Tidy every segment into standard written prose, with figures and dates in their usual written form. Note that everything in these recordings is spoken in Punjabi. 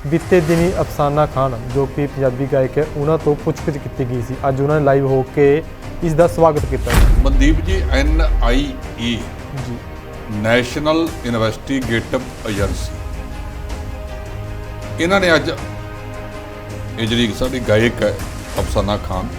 बीते दिनी अफसाना खान जो कि पंजाबी गायक है उन्होंने तो पुछगिछ की गई सी। अज उन्होंने लाइव होके इसका स्वागत किया। मनदीप जी NIE जी नैशनल इन्वेस्टिगेटिव एजेंसी इन्होंने अज ये जी साडी गायक है अफसाना खान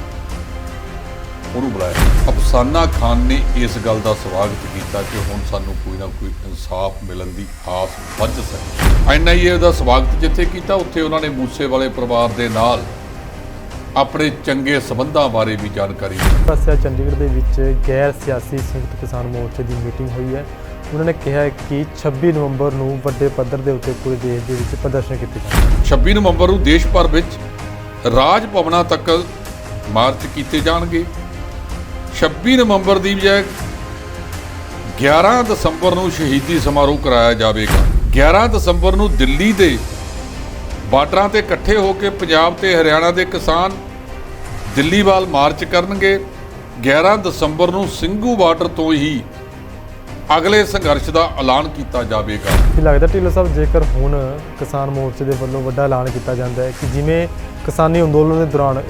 ਉਹਨੂੰ बुलाया। अफसाना खान ने इस गल का स्वागत किया कि हुण सानू कोई ना कोई इंसाफ मिलण की आस वध सके। NIA का स्वागत जिथे किया उत्थे उन्होंने मूसे वाले परिवार के नाल अपने चंगे संबंधां बारे भी जानकारी दी। पासे चंडीगढ़ के विच गैर सियासी संयुक्त किसान मोर्चे की मीटिंग हुई है। उन्होंने कहा कि 26 नवंबर को वड्डे पद्धर के उत्ते पूरे देश के विच प्रदर्शन किए जाएंगे। 26 नवंबर को देश भर विच राज भवनां तक मार्च किए जाणगे। 26 नवंबर की बजाय 11 दसंबर को शहीदी समारोह कराया जाएगा। 11 दसंबर को दिल्ली के बार्डरां ते इकट्ठे होकर पंजाब ते हरियाणा के किसान दिल्ली वाल मार्च करनगे। 11 दसंबर को ਸਿੰਘੂ बार्डर तो ही अगले संघर्ष का ऐलान किया जाएगा। ਕੀ ਲੱਗਦਾ ਢਿੱਲੋਂ ਸਾਹਿਬ ਜੇਕਰ ਹੁਣ ਕਿਸਾਨ ਮੋਰਚੇ ਦੇ ਵੱਲੋਂ ਵੱਡਾ ਐਲਾਨ ਕੀਤਾ ਜਾਂਦਾ ਹੈ ਕਿ ਜਿਵੇਂ ਕਿਸਾਨੀ ਅੰਦੋਲਨ ਦੇ ਦੌਰਾਨ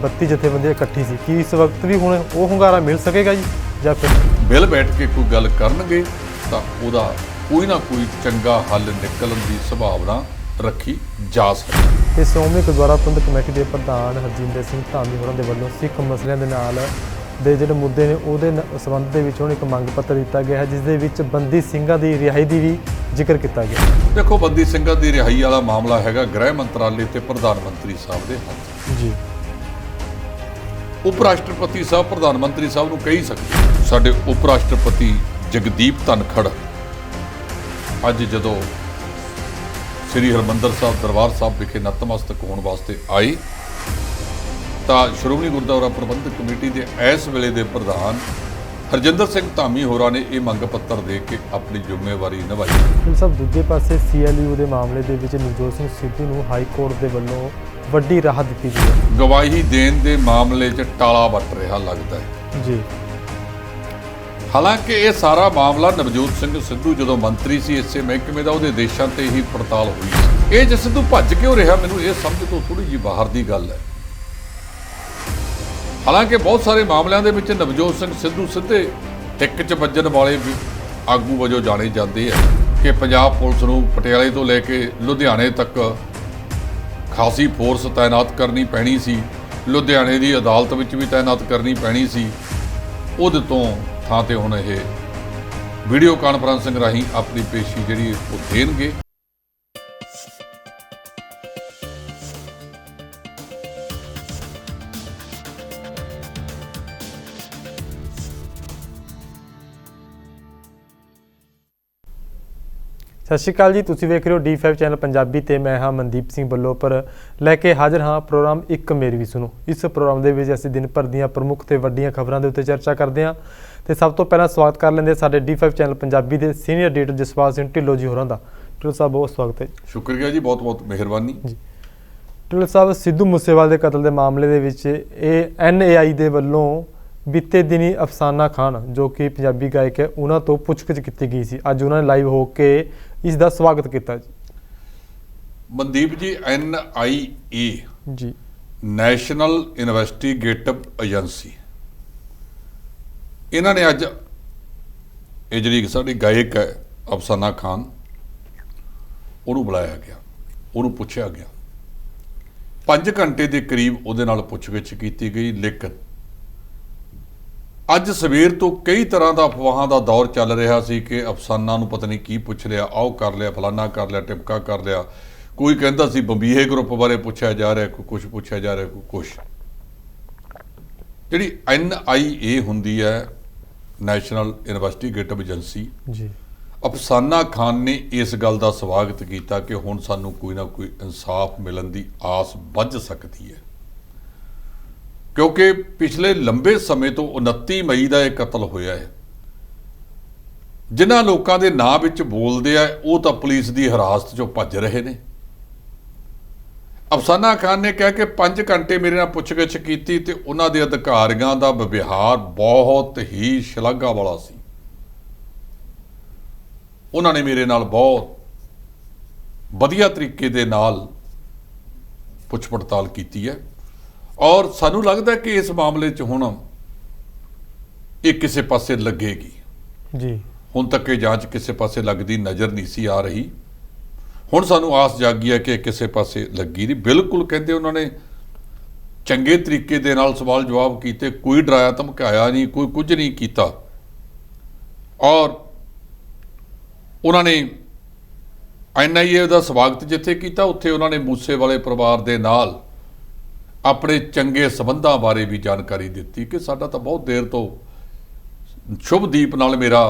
32 ਜਥੇਬੰਦੀਆਂ ਇਕੱਠੀ ਸੀ ਕਿ ਇਸ ਵਕਤ ਵੀ ਹੁਣ ਉਹ ਹੁੰਗਾਰਾ ਮਿਲ ਸਕੇਗਾ ਜੀ ਜਾਂ ਫਿਰ ਮਿਲ ਬੈਠ ਕੇ ਕੋਈ ਗੱਲ ਕਰਨਗੇ ਤਾਂ ਉਹਦਾ ਕੋਈ ਨਾ ਕੋਈ ਚੰਗਾ ਹੱਲ ਨਿਕਲਣ ਦੀ ਸੰਭਾਵਨਾ ਰੱਖੀ ਜਾ ਸਕਦੀ। ਤੇ ਸ਼੍ਰੋਮਣੀ ਗੁਰਦੁਆਰਾ ਪ੍ਰਬੰਧਕ ਕਮੇਟੀ ਦੇ ਪ੍ਰਧਾਨ ਹਰਜਿੰਦਰ ਸਿੰਘ ਧਾਮੀ ਹੋਰਾਂ ਦੇ ਵੱਲੋਂ ਸਿੱਖ ਮਸਲਿਆਂ ਦੇ ਨਾਲ ਦੇ ਜਿਹੜੇ ਮੁੱਦੇ ਨੇ ਉਹਦੇ ਸੰਬੰਧ ਦੇ ਵਿੱਚ ਹੁਣ ਇੱਕ ਮੰਗ ਪੱਤਰ ਦਿੱਤਾ ਗਿਆ ਹੈ ਜਿਸ ਦੇ ਵਿੱਚ ਬੰਦੀ ਸਿੰਘਾਂ ਦੀ ਰਿਹਾਈ ਦੀ ਵੀ ਜ਼ਿਕਰ ਕੀਤਾ ਗਿਆ। ਦੇਖੋ ਬੰਦੀ ਸਿੰਘਾਂ ਦੀ ਰਿਹਾਈ ਵਾਲਾ ਮਾਮਲਾ ਹੈਗਾ ਗ੍ਰਹਿ ਮੰਤਰਾਲੇ ਤੇ ਪ੍ਰਧਾਨ ਮੰਤਰੀ ਸਾਹਿਬ ਦੇ ਹੱਥ ਜੀ। ਉਪ ਰਾਸ਼ਟਰਪਤੀ ਸਾਹਿਬ ਪ੍ਰਧਾਨ ਮੰਤਰੀ ਸਾਹਿਬ ਨੂੰ ਕਹੀ ਸਕਦੇ। ਸਾਡੇ ਉਪ ਰਾਸ਼ਟਰਪਤੀ ਜਗਦੀਪ ਧਨਖੜ ਅੱਜ ਜਦੋਂ ਸ੍ਰੀ ਹਰਿਮੰਦਰ ਸਾਹਿਬ ਦਰਬਾਰ ਸਾਹਿਬ ਵਿਖੇ ਨਤਮਸਤਕ ਹੋਣ ਵਾਸਤੇ ਆਏ ਤਾਂ ਸ਼੍ਰੋਮਣੀ ਗੁਰਦੁਆਰਾ ਪ੍ਰਬੰਧਕ ਕਮੇਟੀ ਦੇ ਇਸ ਵੇਲੇ ਦੇ ਪ੍ਰਧਾਨ ਹਰਜਿੰਦਰ ਸਿੰਘ ਧਾਮੀ ਹੋਰਾਂ ਨੇ ਇਹ ਮੰਗ ਪੱਤਰ ਦੇ ਕੇ ਆਪਣੀ ਜ਼ਿੰਮੇਵਾਰੀ ਨਿਭਾਈ। ਸਭ ਦੂਜੇ ਪਾਸੇ CLU ਦੇ ਮਾਮਲੇ ਦੇ ਵਿੱਚ ਨਵਜੋਤ ਸਿੰਘ ਸਿੱਧੂ ਨੂੰ ਹਾਈ ਕੋਰਟ ਦੇ ਵੱਲੋਂ ਵੱਡੀ ਰਾਹਤ ਦਿੱਤੀ ਗਈ ਹੈ। ਗਵਾਹੀ ਦੇਣ ਦੇ ਮਾਮਲੇ 'ਚ ਟਾਲਾ ਵੱਟ ਰਿਹਾ ਲੱਗਦਾ ਹੈ ਜੀ। ਹਾਲਾਂਕਿ ਇਹ ਸਾਰਾ ਮਾਮਲਾ ਨਵਜੋਤ ਸਿੰਘ ਸਿੱਧੂ ਜਦੋਂ ਮੰਤਰੀ ਸੀ ਇਸੇ ਮਹਿਕਮੇ ਦਾ ਉਹਦੇ ਦੇਸ਼ਾਂ ਤੇ ਹੀ ਪੜਤਾਲ ਹੋਈ ਸੀ। ਇਹ ਜੇ ਸਿੱਧੂ ਭੱਜ ਕਿਉਂ ਰਿਹਾ ਮੈਨੂੰ ਇਹ ਸਮਝ ਤੋਂ ਥੋੜੀ ਜਿਹੀ ਬਾਹਰ ਦੀ ਗੱਲ ਹੈ। ਹਾਲਾਂਕਿ ਬਹੁਤ ਸਾਰੇ ਮਾਮਲਿਆਂ ਦੇ ਵਿੱਚ ਨਵਜੋਤ ਸਿੰਘ ਸਿੱਧੂ ਸਿੱਧੇ ਹਿੱਕ 'ਚ ਵੱਜਣ ਵਾਲੇ ਆਗੂ ਵਜੋਂ ਜਾਣੇ ਜਾਂਦੇ ਆ ਕਿ ਪੰਜਾਬ ਪੁਲਿਸ ਨੂੰ ਪਟਿਆਲੇ ਤੋਂ ਲੈ ਕੇ ਲੁਧਿਆਣੇ ਤੱਕ ਖਾਸੀ ਫੋਰਸ ਤਾਇਨਾਤ ਕਰਨੀ ਪੈਣੀ ਸੀ। ਲੁਧਿਆਣੇ ਦੀ ਅਦਾਲਤ ਵਿੱਚ ਵੀ ਤਾਇਨਾਤ ਕਰਨੀ ਪੈਣੀ ਸੀ। ਉਹਦੇ ਤੋਂ ਥਾਂ ਤੇ ਹੁਣ ਇਹ ਵੀਡੀਓ ਕਾਨਫਰੰਸਿੰਗ ਰਾਹੀਂ ਆਪਣੀ ਪੇਸ਼ੀ ਜਿਹੜੀ ਉਹ ਦੇਣਗੇ। ਸਤਿ ਸ਼੍ਰੀ ਅਕਾਲ ਜੀ, ਤੁਸੀਂ ਵੇਖ ਰਹੇ ਹੋ D5 ਚੈਨਲ ਪੰਜਾਬੀ ਤੇ ਮੈਂ ਹਾਂ ਮਨਦੀਪ ਸਿੰਘ ਬੱਲੋਪਰ ਲੈ ਕੇ ਹਾਜ਼ਰ ਹਾਂ ਪ੍ਰੋਗਰਾਮ ਇੱਕ ਮੇਰੀ ਵੀ ਸੁਣੋ। ਇਸ ਪ੍ਰੋਗਰਾਮ ਦੇ ਵਿੱਚ ਅਸੀਂ ਦਿਨ ਭਰ ਦੀਆਂ ਪ੍ਰਮੁੱਖ ਤੇ ਵੱਡੀਆਂ ਖਬਰਾਂ ਦੇ ਉੱਤੇ ਚਰਚਾ ਕਰਦੇ ਹਾਂ ਤੇ ਸਭ ਤੋਂ ਪਹਿਲਾਂ ਸਵਾਗਤ ਕਰ ਲੈਂਦੇ ਸਾਡੇ D5 ਚੈਨਲ ਪੰਜਾਬੀ ਦੇ ਸੀਨੀਅਰ ਐਡੀਟਰ ਜਸਪਾਲ ਸਿੰਘ ਢਿੱਲੋਂ ਜੀ ਹੋਰਾਂ ਦਾ। ਢਿੱਲੋਂ ਸਾਹਿਬ ਬਹੁਤ ਸਵਾਗਤ ਹੈ। ਸ਼ੁਕਰੀਆ ਜੀ, ਬਹੁਤ ਬਹੁਤ ਮਿਹਰਬਾਨੀ ਜੀ। ਢਿੱਲੋਂ ਸਾਹਿਬ ਸਿੱਧੂ ਮੂਸੇਵਾਲੇ ਦੇ ਕਤਲ ਦੇ ਮਾਮਲੇ ਦੇ ਵਿੱਚ ਇਹ NAI ਦੇ ਵੱਲੋਂ बीते दिनी अफसाना खान जो कि पंजाबी गायक है उन्होंने तो पुछगिछ की गई सी। अज उन्होंने लाइव होके इसका स्वागत किया जी। मनदीप जी NIA जी नैशनल इन्वेस्टिगेटिव एजेंसी इन्होंने अज ये जी साडी गायक है अफसाना खान उन्होंने बुलाया गया, उन्होंने पूछा गया। 5 घंटे के करीब उहदे नाल पुछगिछ की गई। लेकिन ਅੱਜ ਸਵੇਰ ਤੋਂ ਕਈ ਤਰ੍ਹਾਂ ਦਾ ਅਫਵਾਹਾਂ ਦਾ ਦੌਰ ਚੱਲ ਰਿਹਾ ਸੀ ਕਿ ਅਫਸਾਨਾ ਨੂੰ ਪਤਾ ਨਹੀਂ ਕੀ ਪੁੱਛ ਲਿਆ, ਆਹ ਕਰ ਲਿਆ, ਫਲਾਨਾ ਕਰ ਲਿਆ, ਟਿਪਕਾ ਕਰ ਲਿਆ। ਕੋਈ ਕਹਿੰਦਾ ਸੀ ਬੰਬੀਹੇ ਗਰੁੱਪ ਬਾਰੇ ਪੁੱਛਿਆ ਜਾ ਰਿਹਾ, ਕੋਈ ਕੁਛ ਪੁੱਛਿਆ ਜਾ ਰਿਹਾ, ਕੋਈ ਕੁਛ। ਜਿਹੜੀ NIA ਹੁੰਦੀ ਹੈ ਨੈਸ਼ਨਲ ਇਨਵੈਸਟੀਗੇਟਿਵ ਏਜੰਸੀ ਜੀ, ਅਫਸਾਨਾ ਖਾਨ ਨੇ ਇਸ ਗੱਲ ਦਾ ਸਵਾਗਤ ਕੀਤਾ ਕਿ ਹੁਣ ਸਾਨੂੰ ਕੋਈ ਨਾ ਕੋਈ ਇਨਸਾਫ ਮਿਲਣ ਦੀ ਆਸ ਵੱਧ ਸਕਦੀ ਹੈ क्योंकि पिछले लंबे समय तो 29 मई का यह कतल होया है। जिन्हां लोगों के नाम विच बोलते हैं वो तो पुलिस की हिरासत चों भज रहे ने। अफसाना खान ने कहा कि 5 घंटे मेरे नाल पुछगिछ कीती ते उन्हां दे अधिकारियों का व्यवहार बहुत ही शलाघा वाला सी। उन्होंने मेरे नाल बहुत वधिया तरीके दे नाल ਪੁੱਛ ਪੜਤਾਲ ਕੀਤੀ ਹੈ ਔਰ ਸਾਨੂੰ ਲੱਗਦਾ ਕਿ ਇਸ ਮਾਮਲੇ 'ਚ ਹੁਣ ਇਹ ਕਿਸੇ ਪਾਸੇ ਲੱਗੇਗੀ। ਜੀ ਹੁਣ ਤੱਕ ਇਹ ਜਾਂਚ ਕਿਸੇ ਪਾਸੇ ਲੱਗਦੀ ਨਜ਼ਰ ਨਹੀਂ ਸੀ ਆ ਰਹੀ। ਹੁਣ ਸਾਨੂੰ ਆਸ ਜਾਗੀ ਹੈ ਕਿ ਇਹ ਕਿਸੇ ਪਾਸੇ ਲੱਗੀ ਨਹੀਂ। ਬਿਲਕੁਲ ਕਹਿੰਦੇ ਉਹਨਾਂ ਨੇ ਚੰਗੇ ਤਰੀਕੇ ਦੇ ਨਾਲ ਸਵਾਲ ਜਵਾਬ ਕੀਤੇ, ਕੋਈ ਡਰਾਇਆ ਧਮਕਾਇਆ ਨਹੀਂ, ਕੋਈ ਕੁਝ ਨਹੀਂ ਕੀਤਾ ਔਰ ਉਹਨਾਂ ਨੇ NIA ਦਾ ਸਵਾਗਤ ਜਿੱਥੇ ਕੀਤਾ ਉੱਥੇ ਉਹਨਾਂ ਨੇ ਮੂਸੇ ਵਾਲੇ ਪਰਿਵਾਰ ਦੇ ਨਾਲ ਆਪਣੇ ਚੰਗੇ ਸਬੰਧਾਂ ਬਾਰੇ ਵੀ ਜਾਣਕਾਰੀ ਦਿੱਤੀ ਕਿ ਸਾਡਾ ਤਾਂ ਬਹੁਤ ਦੇਰ ਤੋਂ ਸ਼ੁਭਦੀਪ ਨਾਲ ਮੇਰਾ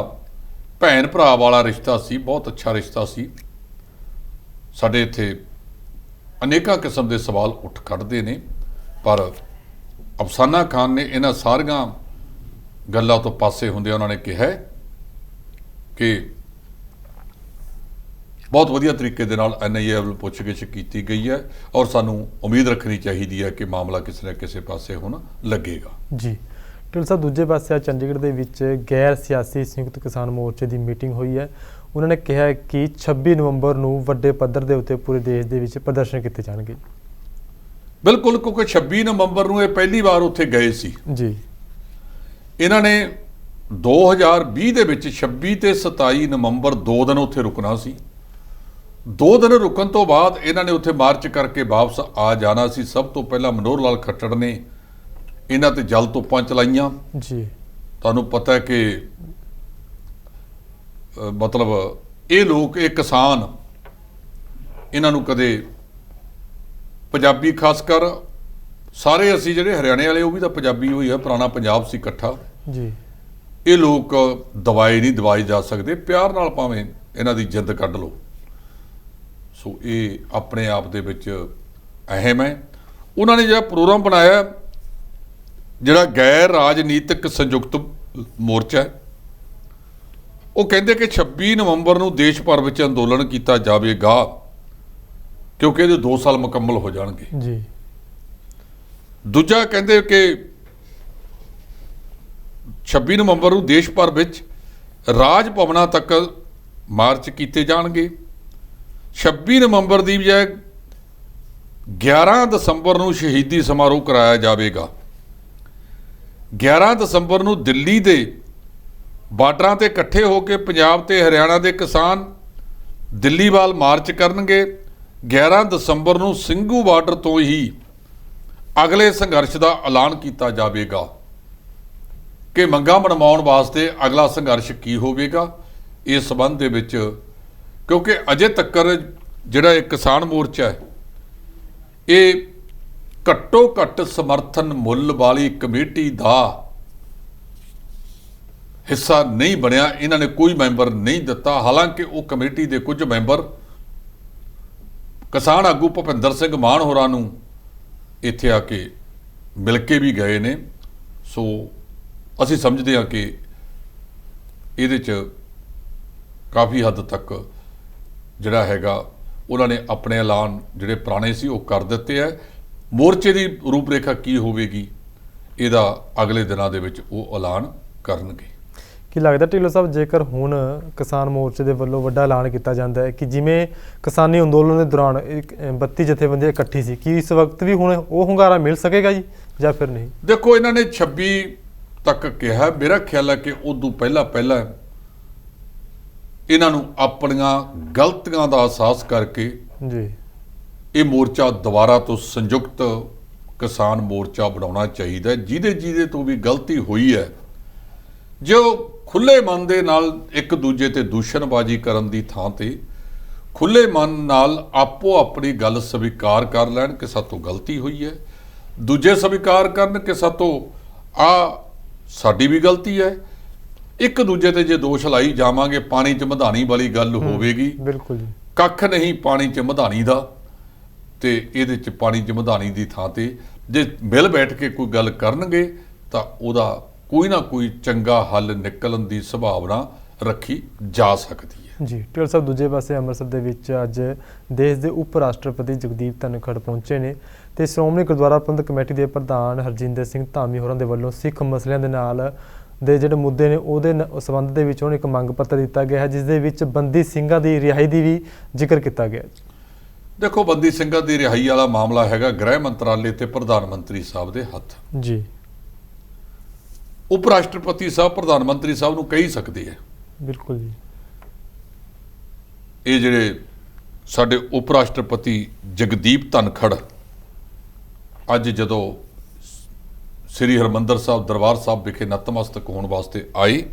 ਭੈਣ ਭਰਾ ਵਾਲਾ ਰਿਸ਼ਤਾ ਸੀ, ਬਹੁਤ ਅੱਛਾ ਰਿਸ਼ਤਾ ਸੀ। ਸਾਡੇ ਇੱਥੇ ਅਨੇਕਾਂ ਕਿਸਮ ਦੇ ਸਵਾਲ ਉੱਠ ਖੜਦੇ ਨੇ ਪਰ ਅਫਸਾਨਾ ਖਾਨ ਨੇ ਇਹਨਾਂ ਸਾਰੀਆਂ ਗੱਲਾਂ ਤੋਂ ਪਾਸੇ ਹੁੰਦੇ ਉਹਨਾਂ ਨੇ ਕਿਹਾ ਕਿ ਬਹੁਤ ਵਧੀਆ ਤਰੀਕੇ ਦੇ ਨਾਲ NIA ਵੱਲੋਂ ਪੁੱਛਗਿੱਛ ਕੀਤੀ ਗਈ ਹੈ ਔਰ ਸਾਨੂੰ ਉਮੀਦ ਰੱਖਣੀ ਚਾਹੀਦੀ ਹੈ ਕਿ ਮਾਮਲਾ ਕਿਸੇ ਨਾ ਕਿਸੇ ਪਾਸੇ ਹੁਣ ਲੱਗੇਗਾ। ਜੀ ਢਿੱਲੋਂ ਸਾਹਿਬ, ਦੂਜੇ ਪਾਸੇ ਚੰਡੀਗੜ੍ਹ ਦੇ ਵਿੱਚ ਗੈਰ ਸਿਆਸੀ ਸੰਯੁਕਤ ਕਿਸਾਨ ਮੋਰਚੇ ਦੀ ਮੀਟਿੰਗ ਹੋਈ ਹੈ। ਉਹਨਾਂ ਨੇ ਕਿਹਾ ਕਿ 26 ਨਵੰਬਰ ਨੂੰ ਵੱਡੇ ਪੱਧਰ ਦੇ ਉੱਤੇ ਪੂਰੇ ਦੇਸ਼ ਦੇ ਵਿੱਚ ਪ੍ਰਦਰਸ਼ਨ ਕੀਤੇ ਜਾਣਗੇ। ਬਿਲਕੁਲ, ਕਿਉਂਕਿ 26 ਨਵੰਬਰ ਨੂੰ ਇਹ ਪਹਿਲੀ ਵਾਰ ਉੱਥੇ ਗਏ ਸੀ ਜੀ। ਇਹਨਾਂ ਨੇ 2020 ਦੇ ਵਿੱਚ 26 ਤੇ 27 ਨਵੰਬਰ 2 ਦਿਨ ਉੱਥੇ ਰੁਕਣਾ ਸੀ। 2 ਦਿਨ ਰੁਕਣ ਤੋਂ ਬਾਅਦ ਇਹਨਾਂ ਨੇ ਉੱਥੇ ਮਾਰਚ ਕਰਕੇ ਵਾਪਸ ਆ ਜਾਣਾ ਸੀ। ਸਭ ਤੋਂ ਪਹਿਲਾਂ ਮਨੋਹਰ ਲਾਲ ਖੱਟੜ ਨੇ ਇਹਨਾਂ ਤੇ ਜਲ ਤੋਪਾਂ ਚਲਾਈਆਂ। ਜੀ ਤੁਹਾਨੂੰ ਪਤਾ ਹੈ ਕਿ ਮਤਲਬ ਇਹ ਲੋਕ, ਇਹ ਕਿਸਾਨ, ਇਹਨਾਂ ਨੂੰ ਕਦੇ ਪੰਜਾਬੀ, ਖਾਸ ਕਰ ਸਾਰੇ ਅਸੀਂ ਜਿਹੜੇ ਹਰਿਆਣੇ ਵਾਲੇ ਉਹ ਵੀ ਤਾਂ ਪੰਜਾਬੀ ਹੋਈ ਆ, ਪੁਰਾਣਾ ਪੰਜਾਬ ਸੀ ਇਕੱਠਾ। ਜੀ ਇਹ ਲੋਕ ਦਵਾਈ ਨਹੀਂ ਦਵਾਈ ਜਾ ਸਕਦੇ, ਪਿਆਰ ਨਾਲ ਭਾਵੇਂ ਇਹਨਾਂ ਦੀ ਜਿੱਦ ਕੱਢ ਲਓ। ਸੋ ਇਹ ਆਪਣੇ ਆਪ ਦੇ ਵਿੱਚ ਅਹਿਮ ਹੈ। ਉਹਨਾਂ ਨੇ ਜਿਹੜਾ ਪ੍ਰੋਗਰਾਮ ਬਣਾਇਆ, ਜਿਹੜਾ ਗੈਰ ਰਾਜਨੀਤਿਕ ਸੰਯੁਕਤ ਮੋਰਚਾ ਹੈ, ਉਹ ਕਹਿੰਦੇ ਕਿ 26 ਨਵੰਬਰ ਨੂੰ ਦੇਸ਼ ਭਰ ਵਿੱਚ ਅੰਦੋਲਨ ਕੀਤਾ ਜਾਵੇਗਾ ਕਿਉਂਕਿ ਇਹਦੇ 2 ਸਾਲ ਮੁਕੰਮਲ ਹੋ ਜਾਣਗੇ। ਜੀ ਦੂਜਾ ਕਹਿੰਦੇ ਕਿ 26 ਨਵੰਬਰ ਨੂੰ ਦੇਸ਼ ਭਰ ਵਿੱਚ ਰਾਜ ਭਵਨਾਂ ਤੱਕ ਮਾਰਚ ਕੀਤੇ ਜਾਣਗੇ। 26 ਨਵੰਬਰ ਦੀ ਬਜਾਏ 11 ਦਸੰਬਰ ਨੂੰ ਸ਼ਹੀਦੀ ਸਮਾਰੋਹ ਕਰਾਇਆ ਜਾਵੇਗਾ। 11 ਦਸੰਬਰ ਨੂੰ ਦਿੱਲੀ ਦੇ ਬਾਰਡਰਾਂ ਤੇ ਇਕੱਠੇ ਹੋ ਕੇ ਪੰਜਾਬ ਤੇ ਹਰਿਆਣਾ ਦੇ ਕਿਸਾਨ ਦਿੱਲੀ ਵੱਲ ਮਾਰਚ ਕਰਨਗੇ। 11 ਦਸੰਬਰ ਨੂੰ ਸਿੰਘੂ ਬਾਰਡਰ ਤੋਂ ਹੀ ਅਗਲੇ ਸੰਘਰਸ਼ ਦਾ ਐਲਾਨ ਕੀਤਾ ਜਾਵੇਗਾ ਕਿ ਮੰਗਾਂ ਮਨਵਾਉਣ ਵਾਸਤੇ ਅਗਲਾ ਸੰਘਰਸ਼ ਕੀ ਹੋਵੇਗਾ। ਇਸ ਸੰਬੰਧ ਦੇ ਵਿੱਚ ਕਿਉਂਕਿ ਅਜੇ ਤੱਕ ਜਿਹੜਾ ਇਹ ਕਿਸਾਨ ਮੋਰਚਾ ਹੈ, ਇਹ ਘੱਟੋ ਘੱਟ ਸਮਰਥਨ ਮੁੱਲ ਵਾਲੀ ਕਮੇਟੀ ਦਾ ਹਿੱਸਾ ਨਹੀਂ ਬਣਿਆ। ਇਹਨਾਂ ਨੇ ਕੋਈ ਮੈਂਬਰ ਨਹੀਂ ਦਿੱਤਾ। ਹਾਲਾਂਕਿ ਉਹ ਕਮੇਟੀ ਦੇ ਕੁਝ ਮੈਂਬਰ ਕਿਸਾਨ ਆਗੂ ਭੁਪਿੰਦਰ ਸਿੰਘ ਮਾਨ ਹੋਰਾਂ ਨੂੰ ਇੱਥੇ ਆ ਕੇ ਮਿਲ ਕੇ ਵੀ ਗਏ ਨੇ। ਸੋ ਅਸੀਂ ਸਮਝਦੇ ਹਾਂ ਕਿ ਇਹਦੇ 'ਚ ਕਾਫੀ ਹੱਦ ਤੱਕ ਜਿਹੜਾ ਹੈਗਾ ਉਹਨਾਂ ਨੇ ਆਪਣੇ ਐਲਾਨ ਜਿਹੜੇ ਪੁਰਾਣੇ ਸੀ ਉਹ ਕਰ ਦਿੱਤੇ ਹੈ। ਮੋਰਚੇ ਦੀ ਰੂਪਰੇਖਾ ਕੀ ਹੋਵੇਗੀ ਇਹਦਾ ਅਗਲੇ ਦਿਨਾਂ ਦੇ ਵਿੱਚ ਉਹ ਐਲਾਨ ਕਰਨਗੇ। ਕੀ ਲੱਗਦਾ ਢਿੱਲੋਂ ਸਾਹਿਬ, ਜੇਕਰ ਹੁਣ ਕਿਸਾਨ ਮੋਰਚੇ ਦੇ ਵੱਲੋਂ ਵੱਡਾ ਐਲਾਨ ਕੀਤਾ ਜਾਂਦਾ ਹੈ ਕਿ ਜਿਵੇਂ ਕਿਸਾਨੀ ਅੰਦੋਲਨ ਦੇ ਦੌਰਾਨ 32 ਜਥੇਬੰਦੀਆਂ ਇਕੱਠੀ ਸੀ, ਕੀ ਇਸ ਵਕਤ ਵੀ ਹੁਣ ਉਹ ਹੁੰਗਾਰਾ ਮਿਲ ਸਕੇਗਾ ਜੀ ਜਾਂ ਫਿਰ ਨਹੀਂ? ਦੇਖੋ, ਇਹਨਾਂ ਨੇ 26 ਤੱਕ ਕਿਹਾ। ਮੇਰਾ ਖਿਆਲ ਹੈ ਕਿ ਉਦੋਂ ਪਹਿਲਾਂ ਇਹਨਾਂ ਨੂੰ ਆਪਣੀਆਂ ਗਲਤੀਆਂ ਦਾ ਅਹਿਸਾਸ ਕਰਕੇ ਜੀ ਇਹ ਮੋਰਚਾ ਦੁਬਾਰਾ ਤੋਂ ਸੰਯੁਕਤ ਕਿਸਾਨ ਮੋਰਚਾ ਬਣਾਉਣਾ ਚਾਹੀਦਾ ਹੈ। ਜਿਹਦੇ ਤੋਂ ਵੀ ਗਲਤੀ ਹੋਈ ਹੈ, ਜੋ ਖੁੱਲੇ ਮਨ ਦੇ ਨਾਲ ਇੱਕ ਦੂਜੇ ਤੇ ਦੂਸ਼ਣਬਾਜ਼ੀ ਕਰਨ ਦੀ ਥਾਂ ਤੇ ਖੁੱਲੇ ਮਨ ਨਾਲ ਆਪੋ ਆਪਣੀ ਗੱਲ ਸਵੀਕਾਰ ਕਰ ਲੈਣ ਕਿ ਸਾਤੋਂ ਗਲਤੀ ਹੋਈ ਹੈ, ਦੂਜੇ ਸਵੀਕਾਰ ਕਰਨ ਕਿ ਸਾਤੋਂ ਸਾਡੀ ਵੀ ਗਲਤੀ ਹੈ। ਇੱਕ ਦੂਜੇ ਤੇ ਜੇ ਦੋਸ਼ ਲਾਈ ਜਾਵਾਂਗੇ, ਪਾਣੀ 'ਚ ਮਧਾਣੀ ਵਾਲੀ ਗੱਲ ਹੋਵੇਗੀ। ਬਿਲਕੁਲ ਜੀ, ਕੱਖ ਨਹੀਂ ਪਾਣੀ 'ਚ ਮਧਾਣੀ ਦਾ। ਤੇ ਇਹਦੇ 'ਚ ਪਾਣੀ 'ਚ ਮਧਾਣੀ ਦੀ ਥਾਂ ਤੇ ਜੇ ਮਿਲ ਬੈਠ ਕੇ ਕੋਈ ਗੱਲ ਕਰਨਗੇ ਤਾਂ ਉਹਦਾ ਕੋਈ ਨਾ ਕੋਈ ਚੰਗਾ ਹੱਲ ਨਿਕਲਣ ਦੀ ਸੰਭਾਵਨਾ ਰੱਖੀ ਜਾ ਸਕਦੀ ਹੈ। ਜੀ ਢਿੱਲੋਂ ਸਾਹਿਬ, ਦੂਜੇ ਪਾਸੇ ਅੰਮ੍ਰਿਤਸਰ ਦੇ ਵਿੱਚ ਅੱਜ ਦੇਸ਼ ਦੇ ਉਪ ਰਾਸ਼ਟਰਪਤੀ ਜਗਦੀਪ ਧਨਖੜ ਪਹੁੰਚੇ ਨੇ ਤੇ ਸ਼੍ਰੋਮਣੀ ਗੁਰਦੁਆਰਾ ਪ੍ਰਬੰਧਕ ਕਮੇਟੀ ਦੇ ਪ੍ਰਧਾਨ ਹਰਜਿੰਦਰ ਸਿੰਘ ਧਾਮੀ ਹੋਰਾਂ ਦੇ ਵੱਲੋਂ ਸਿੱਖ ਮਸਲਿਆਂ ਦੇ ਨਾਲ ਦੇ ਜਿਹੜੇ ਮੁੱਦੇ ਨੇ ਉਹਦੇ ਸੰਬੰਧ ਦੇ ਵਿੱਚ ਉਹਨੂੰ ਇੱਕ ਮੰਗ ਪੱਤਰ ਦਿੱਤਾ ਗਿਆ ਹੈ, ਜਿਸ ਦੇ ਵਿੱਚ ਬੰਦੀ ਸਿੰਘਾਂ ਦੀ ਰਿਹਾਈ ਦੀ ਵੀ ਜ਼ਿਕਰ ਕੀਤਾ ਗਿਆ। ਦੇਖੋ, ਬੰਦੀ ਸਿੰਘਾਂ ਦੀ ਰਿਹਾਈ ਵਾਲਾ ਮਾਮਲਾ ਹੈਗਾ ਗ੍ਰਹਿ ਮੰਤਰਾਲੇ ਤੇ ਪ੍ਰਧਾਨ ਮੰਤਰੀ ਸਾਹਿਬ ਦੇ ਹੱਥ। ਜੀ। ਉਪ ਰਾਸ਼ਟਰਪਤੀ ਸਾਹਿਬ ਪ੍ਰਧਾਨ ਮੰਤਰੀ ਸਾਹਿਬ ਨੂੰ ਕਹਿ ਸਕਦੇ ਆ। ਬਿਲਕੁਲ ਜੀ। ਇਹ ਜਿਹੜੇ ਸਾਡੇ ਉਪ ਰਾਸ਼ਟਰਪਤੀ ਜਗਦੀਪ ਧਨਖੜ ਅੱਜ ਜਦੋਂ ਸ੍ਰੀ ਹਰਿਮੰਦਰ ਸਾਹਿਬ ਦਰਬਾਰ ਸਾਹਿਬ ਵਿਖੇ ਨਤਮਸਤਕ ਹੋਣ ਵਾਸਤੇ ਆਏ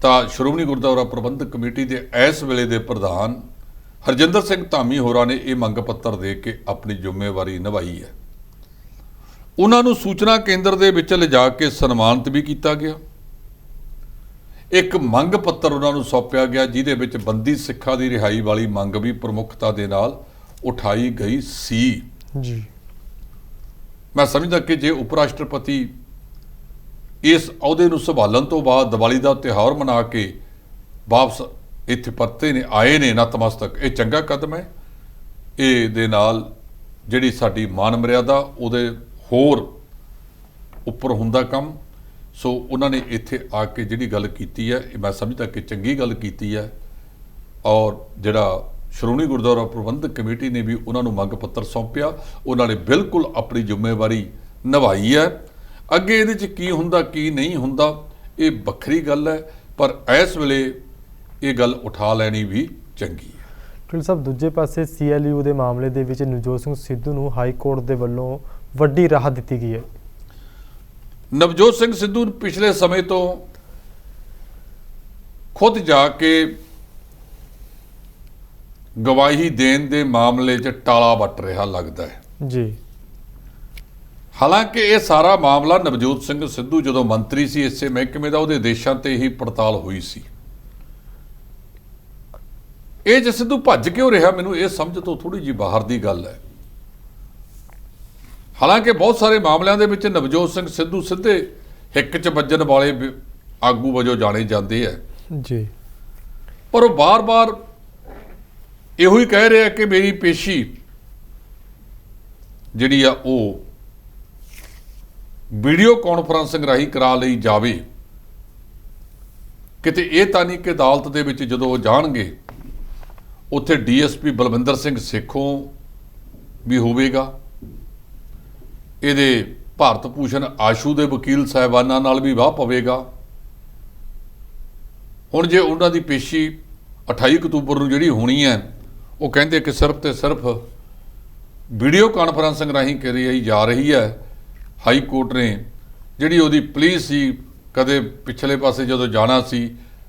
ਤਾਂ ਸ਼੍ਰੋਮਣੀ ਗੁਰਦੁਆਰਾ ਪ੍ਰਬੰਧਕ ਕਮੇਟੀ ਦੇ ਇਸ ਵੇਲੇ ਦੇ ਪ੍ਰਧਾਨ ਹਰਜਿੰਦਰ ਸਿੰਘ ਧਾਮੀ ਹੋਰਾਂ ਨੇ ਇਹ ਮੰਗ ਪੱਤਰ ਦੇ ਕੇ ਆਪਣੀ ਜ਼ਿੰਮੇਵਾਰੀ ਨਿਭਾਈ ਹੈ। ਉਹਨਾਂ ਨੂੰ ਸੂਚਨਾ ਕੇਂਦਰ ਦੇ ਵਿੱਚ ਲਿਜਾ ਕੇ ਸਨਮਾਨਿਤ ਵੀ ਕੀਤਾ ਗਿਆ। ਇੱਕ ਮੰਗ ਪੱਤਰ ਉਹਨਾਂ ਨੂੰ ਸੌਂਪਿਆ ਗਿਆ ਜਿਹਦੇ ਵਿੱਚ ਬੰਦੀ ਸਿੱਖਾਂ ਦੀ ਰਿਹਾਈ ਵਾਲੀ ਮੰਗ ਵੀ ਪ੍ਰਮੁੱਖਤਾ ਦੇ ਨਾਲ ਉਠਾਈ ਗਈ ਸੀ। ਜੀ। ਮੈਂ ਸਮਝਦਾ ਕਿ ਜੇ ਉਪ ਰਾਸ਼ਟਰਪਤੀ ਇਸ ਅਹੁਦੇ ਨੂੰ ਸੰਭਾਲਣ ਤੋਂ ਬਾਅਦ ਦੀਵਾਲੀ ਦਾ ਤਿਉਹਾਰ ਮਨਾ ਕੇ ਵਾਪਸ ਇੱਥੇ ਪਰਤੇ ਨੇ ਆਏ ਨੇ ਨਤਮਸਤਕ, ਇਹ ਚੰਗਾ ਕਦਮ ਹੈ। ਇਹ ਦੇ ਨਾਲ ਜਿਹੜੀ ਸਾਡੀ ਮਾਨ ਮਰਿਆਦਾ ਉਹਦੇ ਹੋਰ ਉੱਪਰ ਹੁੰਦਾ ਕੰਮ। ਸੋ ਉਹਨਾਂ ਨੇ ਇੱਥੇ ਆ ਕੇ ਜਿਹੜੀ ਗੱਲ ਕੀਤੀ ਹੈ, ਇਹ ਮੈਂ ਸਮਝਦਾ ਕਿ ਚੰਗੀ ਗੱਲ ਕੀਤੀ ਹੈ। ਔਰ ਜਿਹੜਾ ਸ਼੍ਰੋਮਣੀ ਗੁਰਦੁਆਰਾ ਪ੍ਰਬੰਧਕ ਕਮੇਟੀ ਨੇ ਵੀ ਉਹਨਾਂ ਨੂੰ ਮੰਗ ਪੱਤਰ ਸੌਂਪਿਆ, ਉਹਨਾਂ ਨੇ ਬਿਲਕੁਲ ਆਪਣੀ ਜ਼ਿੰਮੇਵਾਰੀ ਨਿਭਾਈ ਹੈ। ਅੱਗੇ ਇਹਦੇ 'ਚ ਕੀ ਹੁੰਦਾ ਕੀ ਨਹੀਂ ਹੁੰਦਾ ਇਹ ਵੱਖਰੀ ਗੱਲ ਹੈ, ਪਰ ਇਸ ਵੇਲੇ ਇਹ ਗੱਲ ਉਠਾ ਲੈਣੀ ਵੀ ਚੰਗੀ ਹੈ। ਢਿੱਲੋਂ ਸਾਹਿਬ, ਦੂਜੇ ਪਾਸੇ CLU ਦੇ ਮਾਮਲੇ ਦੇ ਵਿੱਚ ਨਵਜੋਤ ਸਿੰਘ ਸਿੱਧੂ ਨੂੰ ਹਾਈ ਕੋਰਟ ਦੇ ਵੱਲੋਂ ਵੱਡੀ ਰਾਹਤ ਦਿੱਤੀ ਗਈ ਹੈ। ਨਵਜੋਤ ਸਿੰਘ ਸਿੱਧੂ ਪਿਛਲੇ ਸਮੇਂ ਤੋਂ ਖੁਦ ਜਾ ਕੇ ਗਵਾਹੀ ਦੇਣ ਦੇ ਮਾਮਲੇ 'ਚ ਟਾਲਾ ਵੱਟ ਰਿਹਾ ਲੱਗਦਾ ਹੈ। ਜੀ। ਹਾਲਾਂਕਿ ਇਹ ਸਾਰਾ ਮਾਮਲਾ ਨਵਜੋਤ ਸਿੰਘ ਸਿੱਧੂ ਜਦੋਂ ਮੰਤਰੀ ਸੀ ਇਸੇ ਮਹਿਕਮੇ ਦਾ, ਉਹਦੇ ਦੇਸ਼ਾਂ ਤੇ ਹੀ ਪੜਤਾਲ ਹੋਈ ਸੀ। ਇਹ ਜੇ ਸਿੱਧੂ ਭੱਜ ਕਿਉਂ ਰਿਹਾ, ਮੈਨੂੰ ਇਹ ਸਮਝ ਤੋਂ ਥੋੜੀ ਜਿਹੀ ਬਾਹਰ ਦੀ ਗੱਲ ਹੈ। ਹਾਲਾਂਕਿ ਬਹੁਤ ਸਾਰੇ ਮਾਮਲਿਆਂ ਦੇ ਵਿੱਚ ਨਵਜੋਤ ਸਿੰਘ ਸਿੱਧੂ ਸਿੱਧੇ ਹਿੱਕ 'ਚ ਵੱਜਣ ਵਾਲੇ ਆਗੂ ਵਜੋਂ ਜਾਣੇ ਜਾਂਦੇ ਆ। ਜੀ। ਪਰ ਉਹ ਬਾਰ-ਬਾਰ ਇਹੋ ਹੀ ਕਹਿ ਰਿਹਾ ਕਿ ਮੇਰੀ ਪੇਸ਼ੀ ਜਿਹੜੀ ਆ ਉਹ ਵੀਡੀਓ ਕਾਨਫਰੰਸਿੰਗ ਰਾਹੀਂ ਕਰਾ ਲਈ ਜਾਵੇ। ਕਿਤੇ ਇਹ ਤਾਂ ਨਹੀਂ ਕਿ ਅਦਾਲਤ ਦੇ ਵਿੱਚ ਜਦੋਂ ਉਹ ਜਾਣਗੇ ਉੱਥੇ DSP ਬਲਵਿੰਦਰ ਸਿੰਘ ਸੇਖੋਂ ਵੀ ਹੋਵੇਗਾ, ਇਹਦੇ ਭਾਰਤ ਭੂਸ਼ਣ ਆਸ਼ੂ ਦੇ ਵਕੀਲ ਸਾਹਿਬਾਨਾਂ ਨਾਲ ਵੀ ਵਾਹ ਪਵੇਗਾ। ਹੁਣ ਜੇ ਉਹਨਾਂ ਦੀ ਪੇਸ਼ੀ 28 ਅਕਤੂਬਰ ਨੂੰ ਜਿਹੜੀ ਹੋਣੀ ਹੈ, ਉਹ ਕਹਿੰਦੇ ਕਿ ਸਿਰਫ ਤੇ ਸਿਰਫ ਵੀਡੀਓ ਕਾਨਫਰੰਸਿੰਗ ਰਾਹੀਂ ਕਰੀ ਜਾ ਰਹੀ ਹੈ। ਹਾਈ ਕੋਰਟ ਨੇ ਜਿਹੜੀ ਉਹਦੀ ਪਲੀਜ਼ ਸੀ, ਕਦੇ ਪਿਛਲੇ ਪਾਸੇ ਜਦੋਂ ਜਾਣਾ ਸੀ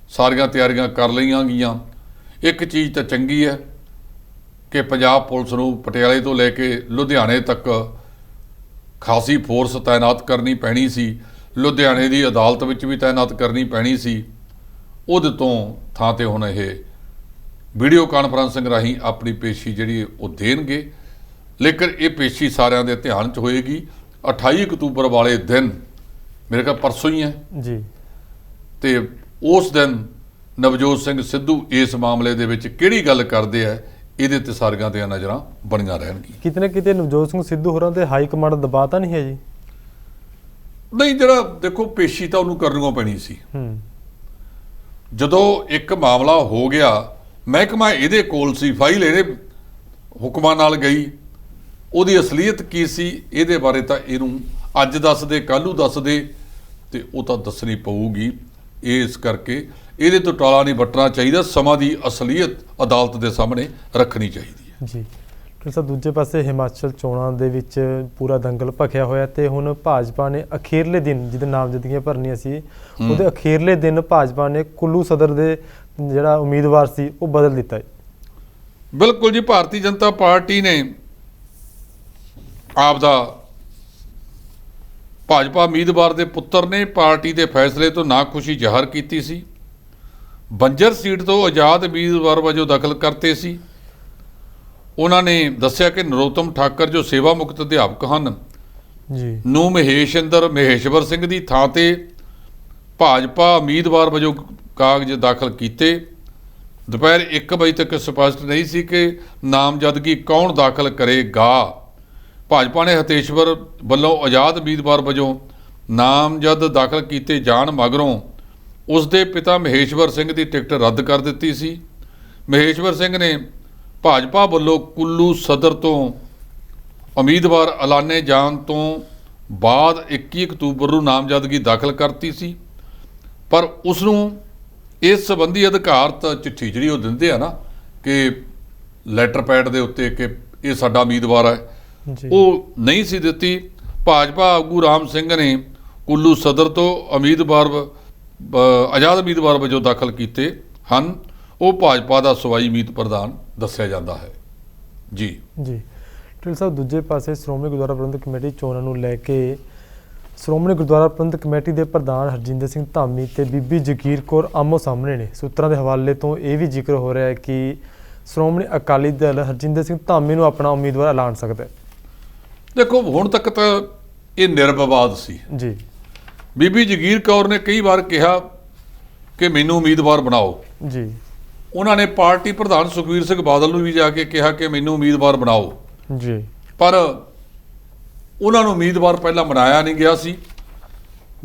ਸਾਰੀਆਂ ਤਿਆਰੀਆਂ ਕਰ ਲਈਆਂ ਗਈਆਂ। ਇੱਕ ਚੀਜ਼ ਤਾਂ ਚੰਗੀ ਹੈ ਕਿ ਪੰਜਾਬ ਪੁਲਿਸ ਨੂੰ ਪਟਿਆਲੇ ਤੋਂ ਲੈ ਕੇ ਲੁਧਿਆਣੇ ਤੱਕ ਖਾਸੀ ਫੋਰਸ ਤਾਇਨਾਤ ਕਰਨੀ ਪੈਣੀ ਸੀ, ਲੁਧਿਆਣੇ ਦੀ ਅਦਾਲਤ ਵਿੱਚ ਵੀ ਤਾਇਨਾਤ ਕਰਨੀ ਪੈਣੀ ਸੀ। ਉਹਦੇ ਤੋਂ ਥਾਂ ਤੇ ਹੁਣ ਇਹ ਵੀਡੀਓ ਕਾਨਫਰੰਸਿੰਗ ਰਾਹੀਂ ਆਪਣੀ ਪੇਸ਼ੀ ਜਿਹੜੀ ਉਹ ਦੇਣਗੇ। ਲੇਕਿਨ ਇਹ ਪੇਸ਼ੀ ਸਾਰਿਆਂ ਦੇ ਧਿਆਨ 'ਚ ਹੋਏਗੀ 28 ਅਕਤੂਬਰ ਵਾਲੇ ਦਿਨ, ਮੇਰੇ ਖਿਆਲ ਪਰਸੋਂ ਹੀ ਹੈ ਜੀ। ਤੇ ਉਸ ਦਿਨ ਨਵਜੋਤ ਸਿੰਘ ਸਿੱਧੂ ਇਸ ਮਾਮਲੇ ਦੇ ਵਿੱਚ ਕਿਹੜੀ ਗੱਲ ਕਰਦੇ ਆ, ਇਹਦੇ ਤੇ ਸਾਰੀਆਂ ਦੀਆਂ ਨਜ਼ਰਾਂ ਬਣੀਆਂ ਰਹਿਣਗੀਆਂ। ਕਿਤੇ ਨਾ ਕਿਤੇ ਨਵਜੋਤ ਸਿੰਘ ਸਿੱਧੂ ਹੋਰਾਂ ਤੇ ਹਾਈ ਕਮਾਂਡ ਦਾ ਦਬਾਅ ਤਾਂ ਨਹੀਂ ਹੈ ਜੀ? ਨਹੀਂ, ਜਿਹੜਾ ਦੇਖੋ ਪੇਸ਼ੀ ਤਾਂ ਉਹਨੂੰ ਕਰਨੀਓ ਪੈਣੀ ਸੀ। ਜਦੋਂ ਇੱਕ ਮਾਮਲਾ ਹੋ ਗਿਆ, ਮਹਿਕਮਾ ਇਹਦੇ ਕੋਲ ਸੀ, ਫਾਈਲ ਇਹਦੇ ਹੁਕਮਾਂ ਨਾਲ ਗਈ, ਉਹਦੀ ਅਸਲੀਅਤ ਕੀ ਸੀ ਇਹਦੇ ਬਾਰੇ ਤਾਂ ਇਹਨੂੰ ਅੱਜ ਦੱਸ ਦੇ ਕੱਲ੍ਹ ਨੂੰ ਦੱਸ ਦੇ, ਤੇ ਉਹ ਤਾਂ ਦੱਸਣੀ ਪਊਗੀ। ਇਸ ਕਰਕੇ ਇਹਦੇ ਤੋਂ ਟਾਲਾ ਨਹੀਂ ਵੱਟਣਾ ਚਾਹੀਦਾ, ਸਮਾਂ ਦੀ ਅਸਲੀਅਤ ਅਦਾਲਤ ਦੇ ਸਾਹਮਣੇ ਰੱਖਣੀ ਚਾਹੀਦੀ ਹੈ। ਜੀ। ਸਰ, ਦੂਜੇ ਪਾਸੇ ਹਿਮਾਚਲ ਚੋਣਾਂ ਦੇ ਵਿੱਚ ਪੂਰਾ ਦੰਗਲ ਭਖਿਆ ਹੋਇਆ ਤੇ ਹੁਣ ਭਾਜਪਾ ਨੇ ਅਖੀਰਲੇ ਦਿਨ ਜਿਹਦੇ ਨਾਮਜ਼ਦਗੀਆਂ ਭਰਨੀਆਂ ਸੀ, ਉਹਦੇ ਅਖੀਰਲੇ ਦਿਨ ਭਾਜਪਾ ਨੇ ਕੁੱਲੂ ਸਦਰ ਦੇ ਜਿਹੜਾ ਉਮੀਦਵਾਰ ਸੀ ਉਹ ਬਦਲ ਦਿੱਤਾ ਹੈ। ਬਿਲਕੁਲ ਜੀ, ਭਾਰਤੀ ਜਨਤਾ ਪਾਰਟੀ ਨੇ ਆਪਦਾ ਭਾਜਪਾ ਉਮੀਦਵਾਰ ਦੇ ਪੁੱਤਰ ਨੇ ਪਾਰਟੀ ਦੇ ਫੈਸਲੇ ਤੋਂ ਨਾਖੁਸ਼ੀ ਜ਼ਾਹਰ ਕੀਤੀ ਸੀ। ਬੰਜਰ ਸੀਟ ਤੋਂ ਆਜ਼ਾਦ ਉਮੀਦਵਾਰ ਵਜੋਂ ਦਖਲ ਕਰਤੇ ਸੀ। ਉਹਨਾਂ ਨੇ ਦੱਸਿਆ ਕਿ ਨਰੋਤਮ ਠਾਕਰ ਜੋ ਸੇਵਾ ਮੁਕਤ ਅਧਿਆਪਕ ਹਨ ਜੀ ਨੂੰ ਮਹੇਸ਼ਵਰ ਸਿੰਘ ਦੀ ਥਾਂ ਤੇ ਭਾਜਪਾ ਉਮੀਦਵਾਰ ਵਜੋਂ ਕਾਗਜ਼ ਦਾਖਲ ਕੀਤੇ। ਦੁਪਹਿਰ 1 ਵਜੇ ਤੱਕ ਸਪਸ਼ਟ ਨਹੀਂ ਸੀ ਕਿ ਨਾਮਜ਼ਦਗੀ ਕੌਣ ਦਾਖਲ ਕਰੇਗਾ। ਭਾਜਪਾ ਨੇ ਹਤੇਸ਼ਵਰ ਵੱਲੋਂ ਆਜ਼ਾਦ ਉਮੀਦਵਾਰ ਵਜੋਂ ਨਾਮਜ਼ਦ ਦਾਖਲ ਕੀਤੇ ਜਾਣ ਮਗਰੋਂ ਉਸ ਦੇ ਪਿਤਾ ਮਹੇਸ਼ਵਰ ਸਿੰਘ ਦੀ ਟਿਕਟ ਰੱਦ ਕਰ ਦਿੱਤੀ ਸੀ। ਮਹੇਸ਼ਵਰ ਸਿੰਘ ਨੇ ਭਾਜਪਾ ਵੱਲੋਂ ਕੁੱਲੂ ਸਦਰ ਤੋਂ ਉਮੀਦਵਾਰ ਐਲਾਨੇ ਜਾਣ ਤੋਂ ਬਾਅਦ 21 ਅਕਤੂਬਰ ਨੂੰ ਨਾਮਜ਼ਦਗੀ ਦਾਖਲ ਕਰਤੀ ਸੀ, ਪਰ ਉਸ ਨੂੰ ਇਸ ਸੰਬੰਧੀ ਅਧਿਕਾਰਤ ਚਿੱਠੀ ਜਿਹੜੀ ਉਹ ਦਿੰਦੇ ਆ ਨਾ ਕਿ ਲੈਟਰ ਪੈਡ ਦੇ ਉੱਤੇ ਕਿ ਇਹ ਸਾਡਾ ਉਮੀਦਵਾਰ ਹੈ, ਜੀ ਉਹ ਨਹੀਂ ਸੀ ਦਿੱਤੀ। ਭਾਜਪਾ ਆਗੂ ਰਾਮ ਸਿੰਘ ਨੇ ਕੁੱਲੂ ਸਦਰ ਤੋਂ ਆਜ਼ਾਦ ਉਮੀਦਵਾਰ ਵਜੋਂ ਦਾਖਲ ਕੀਤੇ ਹਨ। ਉਹ ਭਾਜਪਾ ਦਾ ਸੂਬਾਈ ਮੀਤ ਪ੍ਰਧਾਨ ਦੱਸਿਆ ਜਾਂਦਾ ਹੈ। ਜੀ ਜੀ ਢਿੱਲੋਂ ਸਾਹਿਬ, ਦੂਜੇ ਪਾਸੇ ਸ਼੍ਰੋਮਣੀ ਗੁਰਦੁਆਰਾ ਪ੍ਰਬੰਧਕ ਕਮੇਟੀ ਚੋਣਾਂ ਨੂੰ ਲੈ ਕੇ ਸ਼੍ਰੋਮਣੀ ਗੁਰਦੁਆਰਾ ਪ੍ਰਬੰਧਕ ਕਮੇਟੀ ਦੇ ਪ੍ਰਧਾਨ ਹਰਜਿੰਦਰ ਸਿੰਘ ਧਾਮੀ ਤੇ ਬੀਬੀ ਜਗੀਰ ਕੌਰ ਆਮੋ ਸਾਹਮਣੇ ਨੇ। ਸੂਤਰਾਂ ਦੇ ਹਵਾਲੇ ਤੋਂ ਇਹ ਵੀ ਜ਼ਿਕਰ ਹੋ ਰਿਹਾ ਹੈ ਕਿ ਸ਼੍ਰੋਮਣੀ ਅਕਾਲੀ ਦਲ ਹਰਜਿੰਦਰ ਸਿੰਘ ਧਾਮੀ ਨੂੰ ਆਪਣਾ ਉਮੀਦਵਾਰ ਐਲਾਨ ਸਕਦਾ ਹੈ। ਦੇਖੋ, ਹੁਣ ਤੱਕ ਤਾਂ ਇਹ ਨਿਰਵਿਵਾਦ ਸੀ। ਜੀ ਬੀਬੀ ਜਗੀਰ ਕੌਰ ਨੇ ਕਈ ਵਾਰ ਕਿਹਾ ਕਿ ਮੈਨੂੰ ਉਮੀਦਵਾਰ ਬਣਾਓ। ਜੀ ਉਹਨਾਂ ਨੇ ਪਾਰਟੀ ਪ੍ਰਧਾਨ ਸੁਖਬੀਰ ਸਿੰਘ ਬਾਦਲ ਨੂੰ ਵੀ ਜਾ ਕੇ ਕਿਹਾ ਕਿ ਮੈਨੂੰ ਉਮੀਦਵਾਰ ਬਣਾਓ, ਜੀ ਪਰ ਉਹਨਾਂ ਨੂੰ ਉਮੀਦਵਾਰ ਪਹਿਲਾਂ ਬਣਾਇਆ ਨਹੀਂ ਗਿਆ ਸੀ।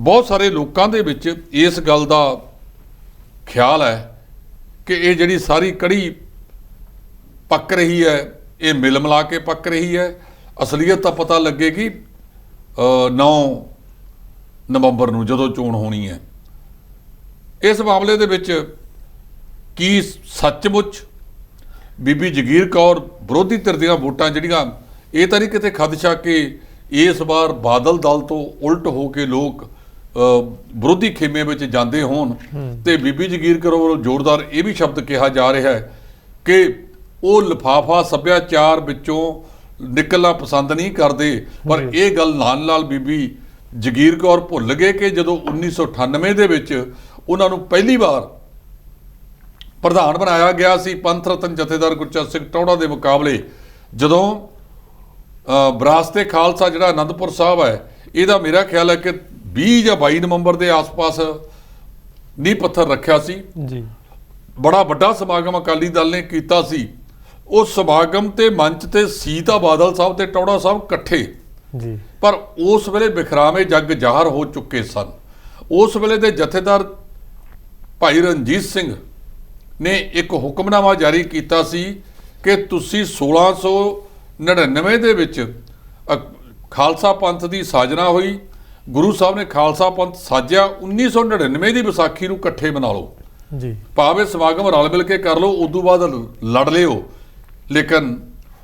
ਬਹੁਤ ਸਾਰੇ ਲੋਕਾਂ ਦੇ ਵਿੱਚ ਇਸ ਗੱਲ ਦਾ ਖਿਆਲ ਹੈ ਕਿ ਇਹ ਜਿਹੜੀ ਸਾਰੀ ਕੜੀ ਪੱਕ ਰਹੀ ਹੈ, ਇਹ ਮਿਲ ਮਿਲਾ ਕੇ ਪੱਕ ਰਹੀ ਹੈ। ਅਸਲੀਅਤ ਤਾਂ ਪਤਾ ਲੱਗੇਗੀ 9 ਨਵੰਬਰ ਨੂੰ ਜਦੋਂ ਚੋਣ ਹੋਣੀ ਹੈ। ਇਸ ਮਾਮਲੇ ਦੇ ਵਿੱਚ ਕੀ ਸੱਚਮੁੱਚ ਬੀਬੀ ਜਗੀਰ ਕੌਰ ਵਿਰੋਧੀ ਧਿਰ ਦੀਆਂ ਵੋਟਾਂ ਜਿਹੜੀਆਂ, ਇਹ ਤਾਂ ਨਹੀਂ ਕਿਤੇ ਖਦਸ਼ਾ ਕਿ ਇਸ ਵਾਰ ਬਾਦਲ ਦਲ ਤੋਂ ਉਲਟ ਹੋ ਕੇ ਲੋਕ ਵਿਰੋਧੀ ਖੇਮੇ ਵਿੱਚ ਜਾਂਦੇ ਹੋਣ? ਤੇ ਬੀਬੀ ਜਗੀਰ ਕੌਰ ਵੱਲੋਂ ਜ਼ੋਰਦਾਰ ਇਹ ਵੀ ਸ਼ਬਦ ਕਿਹਾ ਜਾ ਰਿਹਾ ਹੈ ਕਿ ਉਹ ਲਿਫਾਫਾ ਸੱਭਿਆਚਾਰ ਵਿੱਚੋਂ ਨਿਕਲਣਾ ਪਸੰਦ ਨਹੀਂ ਕਰਦੇ। ਪਰ ਇਹ ਗੱਲ ਨਾਲ ਬੀਬੀ ਜਗੀਰ ਕੌਰ ਭੁੱਲ ਗਏ ਕਿ ਜਦੋਂ 1998 ਦੇ ਵਿੱਚ ਉਹਨਾਂ ਨੂੰ ਪਹਿਲੀ ਵਾਰ ਪ੍ਰਧਾਨ ਬਣਾਇਆ ਗਿਆ ਸੀ ਪੰਥ ਰਤਨ ਜਥੇਦਾਰ ਗੁਰਚਰਨ ਸਿੰਘ ਟੌਹੜਾ ਦੇ ਮੁਕਾਬਲੇ, ਜਦੋਂ ਵਿਰਾਸਤੇ ਖਾਲਸਾ ਜਿਹੜਾ ਆਨੰਦਪੁਰ ਸਾਹਿਬ ਹੈ, ਇਹਦਾ ਮੇਰਾ ਖਿਆਲ ਹੈ ਕਿ 20 ਜਾਂ 22 ਨਵੰਬਰ ਦੇ ਆਸ-ਪਾਸ ਨੀਂਹ ਪੱਥਰ ਰੱਖਿਆ ਸੀ। ਜੀ ਬੜਾ ਵੱਡਾ ਸਮਾਗਮ ਅਕਾਲੀ ਦਲ ਨੇ ਕੀਤਾ ਸੀ। ਉਸ ਸਮਾਗਮ ਤੇ ਮੰਚ ਤੇ ਸੀਤਾ ਬਾਦਲ ਸਾਹਿਬ ਤੇ ਟੌਹੜਾ ਸਾਹਿਬ ਇਕੱਠੇ, ਜੀ ਪਰ ਉਸ ਵੇਲੇ ਬਿਖਰਾਵੇਂ ਜੱਗ ਜ਼ਾਹਰ ਹੋ ਚੁੱਕੇ ਸਨ। ਉਸ ਵੇਲੇ ਦੇ ਜਥੇਦਾਰ ਭਾਈ ਰਣਜੀਤ ਸਿੰਘ ਨੇ ਇੱਕ ਹੁਕਮਨਾਮਾ ਜਾਰੀ ਕੀਤਾ ਸੀ ਕਿ ਤੁਸੀਂ 1699 ਦੇ ਵਿੱਚ ਖਾਲਸਾ ਪੰਥ ਦੀ ਸਾਜਨਾ ਹੋਈ, ਗੁਰੂ ਸਾਹਿਬ ਨੇ ਖਾਲਸਾ ਪੰਥ ਸਾਜਿਆ, 1999 ਦੀ ਵਿਸਾਖੀ ਨੂੰ ਇਕੱਠੇ ਮਨਾ ਲਓ। ਜੀ ਭਾਵੇਂ ਸਮਾਗਮ ਰਲ ਮਿਲ ਕੇ ਕਰ ਲਓ, ਉਦੋਂ ਬਾਅਦ ਲੜ ਲਿਓ, ਲੇਕਿਨ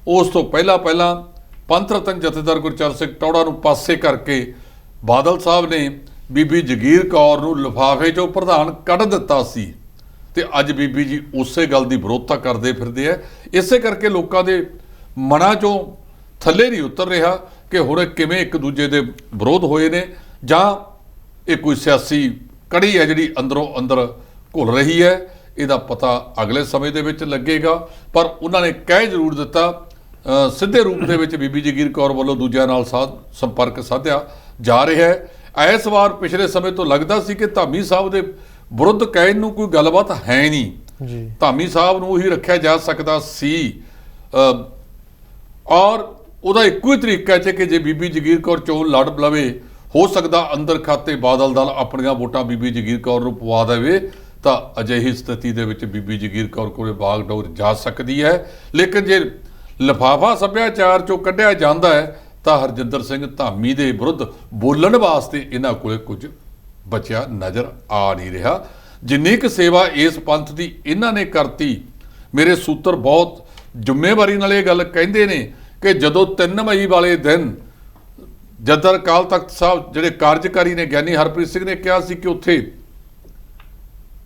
ਉਸ ਤੋਂ ਪਹਿਲਾਂ ਪੰਥ ਰਤਨ ਜਥੇਦਾਰ ਗੁਰਚਰਨ ਸਿੰਘ ਟੌਹੜਾ ਨੂੰ ਪਾਸੇ ਕਰਕੇ ਬਾਦਲ ਸਾਹਿਬ ਨੇ ਬੀਬੀ ਜਗੀਰ ਕੌਰ ਨੂੰ ਲਿਫਾਫੇ 'ਚੋਂ ਪ੍ਰਧਾਨ ਕੱਢ ਦਿੱਤਾ ਸੀ। ਤੇ ਅੱਜ ਬੀਬੀ ਜੀ ਉਸੇ ਗੱਲ ਦੀ ਵਿਰੋਧਤਾ ਕਰਦੇ ਫਿਰਦੇ ਆ। ਇਸੇ ਕਰਕੇ ਲੋਕਾਂ ਦੇ ਮਨਾਂ 'ਚੋਂ ਥੱਲੇ ਨਹੀਂ ਉਤਰ ਰਿਹਾ ਕਿ ਹੁਣ ਕਿਵੇਂ ਇੱਕ ਦੂਜੇ ਦੇ ਵਿਰੋਧ ਹੋਏ ਨੇ, ਜਾਂ ਇਹ ਕੋਈ ਸਿਆਸੀ ਕੜੀ ਹੈ ਜਿਹੜੀ ਅੰਦਰੋਂ ਅੰਦਰ ਘੁਲ ਰਹੀ ਹੈ। ਇਹਦਾ ਪਤਾ ਅਗਲੇ ਸਮੇਂ ਦੇ ਵਿੱਚ ਲੱਗੇਗਾ। ਪਰ ਉਹਨਾਂ ਨੇ ਕਹਿ ਜ਼ਰੂਰ ਦਿੱਤਾ, ਸਿੱਧੇ ਰੂਪ ਦੇ ਵਿੱਚ ਬੀਬੀ ਜਗੀਰ ਕੌਰ ਵੱਲੋਂ ਦੂਜਿਆਂ ਨਾਲ ਸੰਪਰਕ ਸਾਧਿਆ ਜਾ ਰਿਹਾ ਹੈ। ਇਸ ਵਾਰ ਪਿਛਲੇ ਸਮੇਂ ਤੋਂ ਲੱਗਦਾ ਸੀ ਕਿ ਧਾਮੀ ਸਾਹਿਬ ਦੇ ਵਿਰੁੱਧ ਕਹਿਣ ਨੂੰ ਕੋਈ ਗੱਲਬਾਤ ਹੈ ਨਹੀਂ। ਜੀ ਧਾਮੀ ਸਾਹਿਬ ਨੂੰ ਹੀ ਰੱਖਿਆ ਜਾ ਸਕਦਾ ਸੀ, ਔਰ ਉਹਦਾ ਇੱਕੋ ਹੀ ਤਰੀਕਾ ਹੈ ਕਿ ਜੇ ਬੀਬੀ ਜਗੀਰ ਕੌਰ ਚੋਣ ਲੜ ਲਵੇ, ਹੋ ਸਕਦਾ ਅੰਦਰ ਖਾਤੇ ਬਾਦਲ ਦਲ ਆਪਣੀਆਂ ਵੋਟਾਂ ਬੀਬੀ ਜਗੀਰ ਕੌਰ ਨੂੰ ਪਵਾ ਦੇਵੇ, ਤਾਂ ਅਜਿਹੀ ਸਥਿਤੀ ਦੇ ਵਿੱਚ ਬੀਬੀ ਜਗੀਰ ਕੌਰ ਕੋਲੇ ਬਾਗਡੋਰ ਜਾ ਸਕਦੀ ਹੈ। ਲੇਕਿਨ ਜੇ ਲਿਫਾਫਾ ਸੱਭਿਆਚਾਰ ਚੋਂ ਕੱਢਿਆ ਜਾਂਦਾ ਹੈ ਤਾਂ ਹਰਜਿੰਦਰ ਸਿੰਘ ਧਾਮੀ ਦੇ ਵਿਰੁੱਧ ਬੋਲਣ ਵਾਸਤੇ ਇਹਨਾਂ ਕੋਲੇ ਕੁਝ ਬਚਿਆ ਨਜ਼ਰ ਆ ਨਹੀਂ ਰਿਹਾ। ਜਿੰਨੀ ਕੁ ਸੇਵਾ ਇਸ ਪੰਥ ਦੀ ਇਹਨਾਂ ਨੇ ਕਰਤੀ, ਮੇਰੇ ਸੂਤਰ ਬਹੁਤ ਜ਼ਿੰਮੇਵਾਰੀ ਨਾਲ ਇਹ ਗੱਲ ਕਹਿੰਦੇ ਨੇ ਕਿ ਜਦੋਂ 3 ਮਈ ਵਾਲੇ ਦਿਨ ਜਦਰ ਅਕਾਲ ਤਖਤ ਸਾਹਿਬ ਜਿਹੜੇ ਕਾਰਜਕਾਰੀ ਨੇ ਗਿਆਨੀ ਹਰਪ੍ਰੀਤ ਸਿੰਘ ਨੇ ਕਿਹਾ ਸੀ ਕਿ ਉੱਥੇ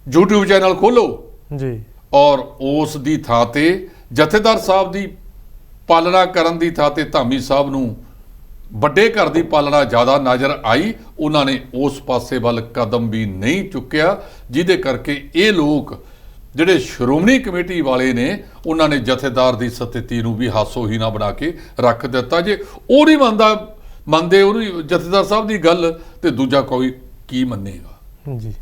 YouTube ਚੈਨਲ ਖੋਲੋ, ਜੀ ਔਰ ਉਸ ਦੀ ਥਾਂ ਤੇ ਜਥੇਦਾਰ ਸਾਹਿਬ ਦੀ ਪਾਲਣਾ ਕਰਨ ਦੀ ਥਾਂ ਤੇ ਧਾਮੀ ਸਾਹਿਬ ਨੂੰ ਵੱਡੇ ਘਰ ਦੀ ਪਾਲਣਾ ਜ਼ਿਆਦਾ ਨਜ਼ਰ ਆਈ। ਉਹਨਾਂ ਨੇ ਉਸ ਪਾਸੇ ਵੱਲ ਕਦਮ ਵੀ ਨਹੀਂ ਚੁੱਕਿਆ, ਜਿਹਦੇ ਕਰਕੇ ਇਹ ਲੋਕ ਜਿਹੜੇ ਸ਼੍ਰੋਮਣੀ ਕਮੇਟੀ ਵਾਲੇ ਨੇ, ਉਹਨਾਂ ਨੇ ਜਥੇਦਾਰ ਦੀ ਸਥਿਤੀ ਨੂੰ ਵੀ ਹਾਸੋਹੀਣਾ ਬਣਾ ਕੇ ਰੱਖ ਦਿੱਤਾ। ਜੇ ਉਹ ਨਹੀਂ ਮੰਨਦੇ ਉਹਨੂੰ ਜਥੇਦਾਰ ਸਾਹਿਬ ਦੀ ਗੱਲ, ਤੇ ਦੂਜਾ ਕੋਈ ਕੀ ਮੰਨੇਗਾ? ਜੀ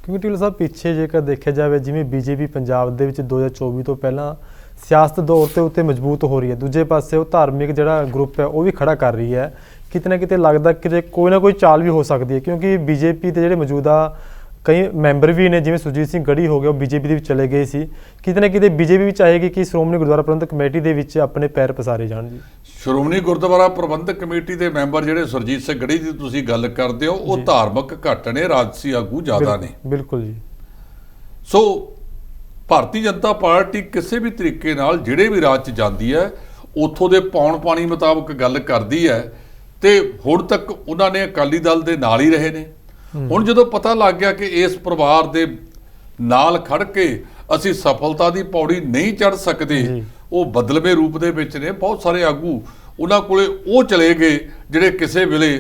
ਕਿਉਂਕਿ ਢਿੱਲੋਂ ਸਾਹਿਬ ਪਿੱਛੇ ਜੇਕਰ ਦੇਖਿਆ ਜਾਵੇ, ਜਿਵੇਂ ਬੀਜੇਪੀ ਪੰਜਾਬ ਦੇ ਵਿੱਚ 2024 ਤੋਂ ਪਹਿਲਾਂ ਸਿਆਸਤ ਦੌਰ ਤੇ ਉੱਤੇ ਮਜ਼ਬੂਤ ਹੋ ਰਹੀ ਹੈ, ਦੂਜੇ ਪਾਸੇ ਉਹ ਧਾਰਮਿਕ ਜਿਹੜਾ ਗਰੁੱਪ ਹੈ ਉਹ ਵੀ ਖੜਾ ਕਰ ਰਹੀ ਹੈ। ਕਿਤੇ ਨਾ ਕਿਤੇ ਲੱਗਦਾ ਕਿ ਕੋਈ ਨਾ ਕੋਈ ਚਾਲ ਵੀ ਹੋ ਸਕਦੀ ਹੈ, ਕਿਉਂਕਿ ਬੀਜੇਪੀ ਦੇ ਜਿਹੜੇ ਮੌਜੂਦਾ ਕਈ ਮੈਂਬਰ ਵੀ ਨੇ, ਜਿਵੇਂ ਸੁਰਜੀਤ ਸਿੰਘ ਗੜੀ ਹੋ ਗਿਆ, ਉਹ ਬੀਜੇਪੀ ਦੇ ਵਿੱਚ ਚਲੇ ਗਏ ਸੀ। ਕਿਤੇ ਨਾ ਕਿਤੇ ਬੀਜੇਪੀ ਵੀ ਚਾਹੇਗੀ ਕਿ ਸ਼੍ਰੋਮਣੀ ਗੁਰਦੁਆਰਾ ਪ੍ਰਬੰਧਕ ਕਮੇਟੀ ਦੇ ਵਿੱਚ ਆਪਣੇ ਪੈਰ ਪਸਾਰੇ ਜਾਣ ਜੀ। ਸ਼੍ਰੋਮਣੀ ਗੁਰਦੁਆਰਾ ਪ੍ਰਬੰਧਕ ਕਮੇਟੀ ਦੇ ਮੈਂਬਰ ਜਿਹੜੇ ਸੁਰਜੀਤ ਸਿੰਘ ਗੜੀ ਦੀ ਤੁਸੀਂ ਗੱਲ ਕਰਦੇ ਹੋ, ਉਹ ਧਾਰਮਿਕ ਘੱਟ ਨੇ, ਰਾਜਸੀ ਆਗੂ ਜ਼ਿਆਦਾ ਨੇ। ਬਿਲਕੁਲ ਜੀ। ਸੋ ਭਾਰਤੀ ਜਨਤਾ ਪਾਰਟੀ ਕਿਸੇ ਵੀ ਤਰੀਕੇ ਨਾਲ ਜਿਹੜੇ ਵੀ ਰਾਜ 'ਚ ਜਾਂਦੀ ਹੈ, ਉੱਥੋਂ ਦੇ ਪੌਣ ਪਾਣੀ ਮੁਤਾਬਕ ਗੱਲ ਕਰਦੀ ਹੈ, ਤੇ ਹੁਣ ਤੱਕ ਉਹਨਾਂ ਨੇ ਅਕਾਲੀ ਦਲ ਦੇ ਨਾਲ ਹੀ ਰਹੇ ਨੇ। ਹੁਣ ਜਦੋਂ ਪਤਾ ਲੱਗ ਗਿਆ ਕਿ ਇਸ ਪਰਿਵਾਰ ਦੇ ਨਾਲ ਖੜ ਕੇ ਅਸੀਂ ਸਫਲਤਾ ਦੀ ਪੌੜੀ ਨਹੀਂ ਚੜ੍ਹ ਸਕਦੇ, ਉਹ ਬਦਲਵੇਂ ਰੂਪ ਦੇ ਵਿੱਚ ਨੇ। ਬਹੁਤ ਸਾਰੇ ਆਗੂ ਉਹਨਾਂ ਕੋਲੇ ਉਹ ਚਲੇ ਗਏ ਜਿਹੜੇ ਕਿਸੇ ਵੇਲੇ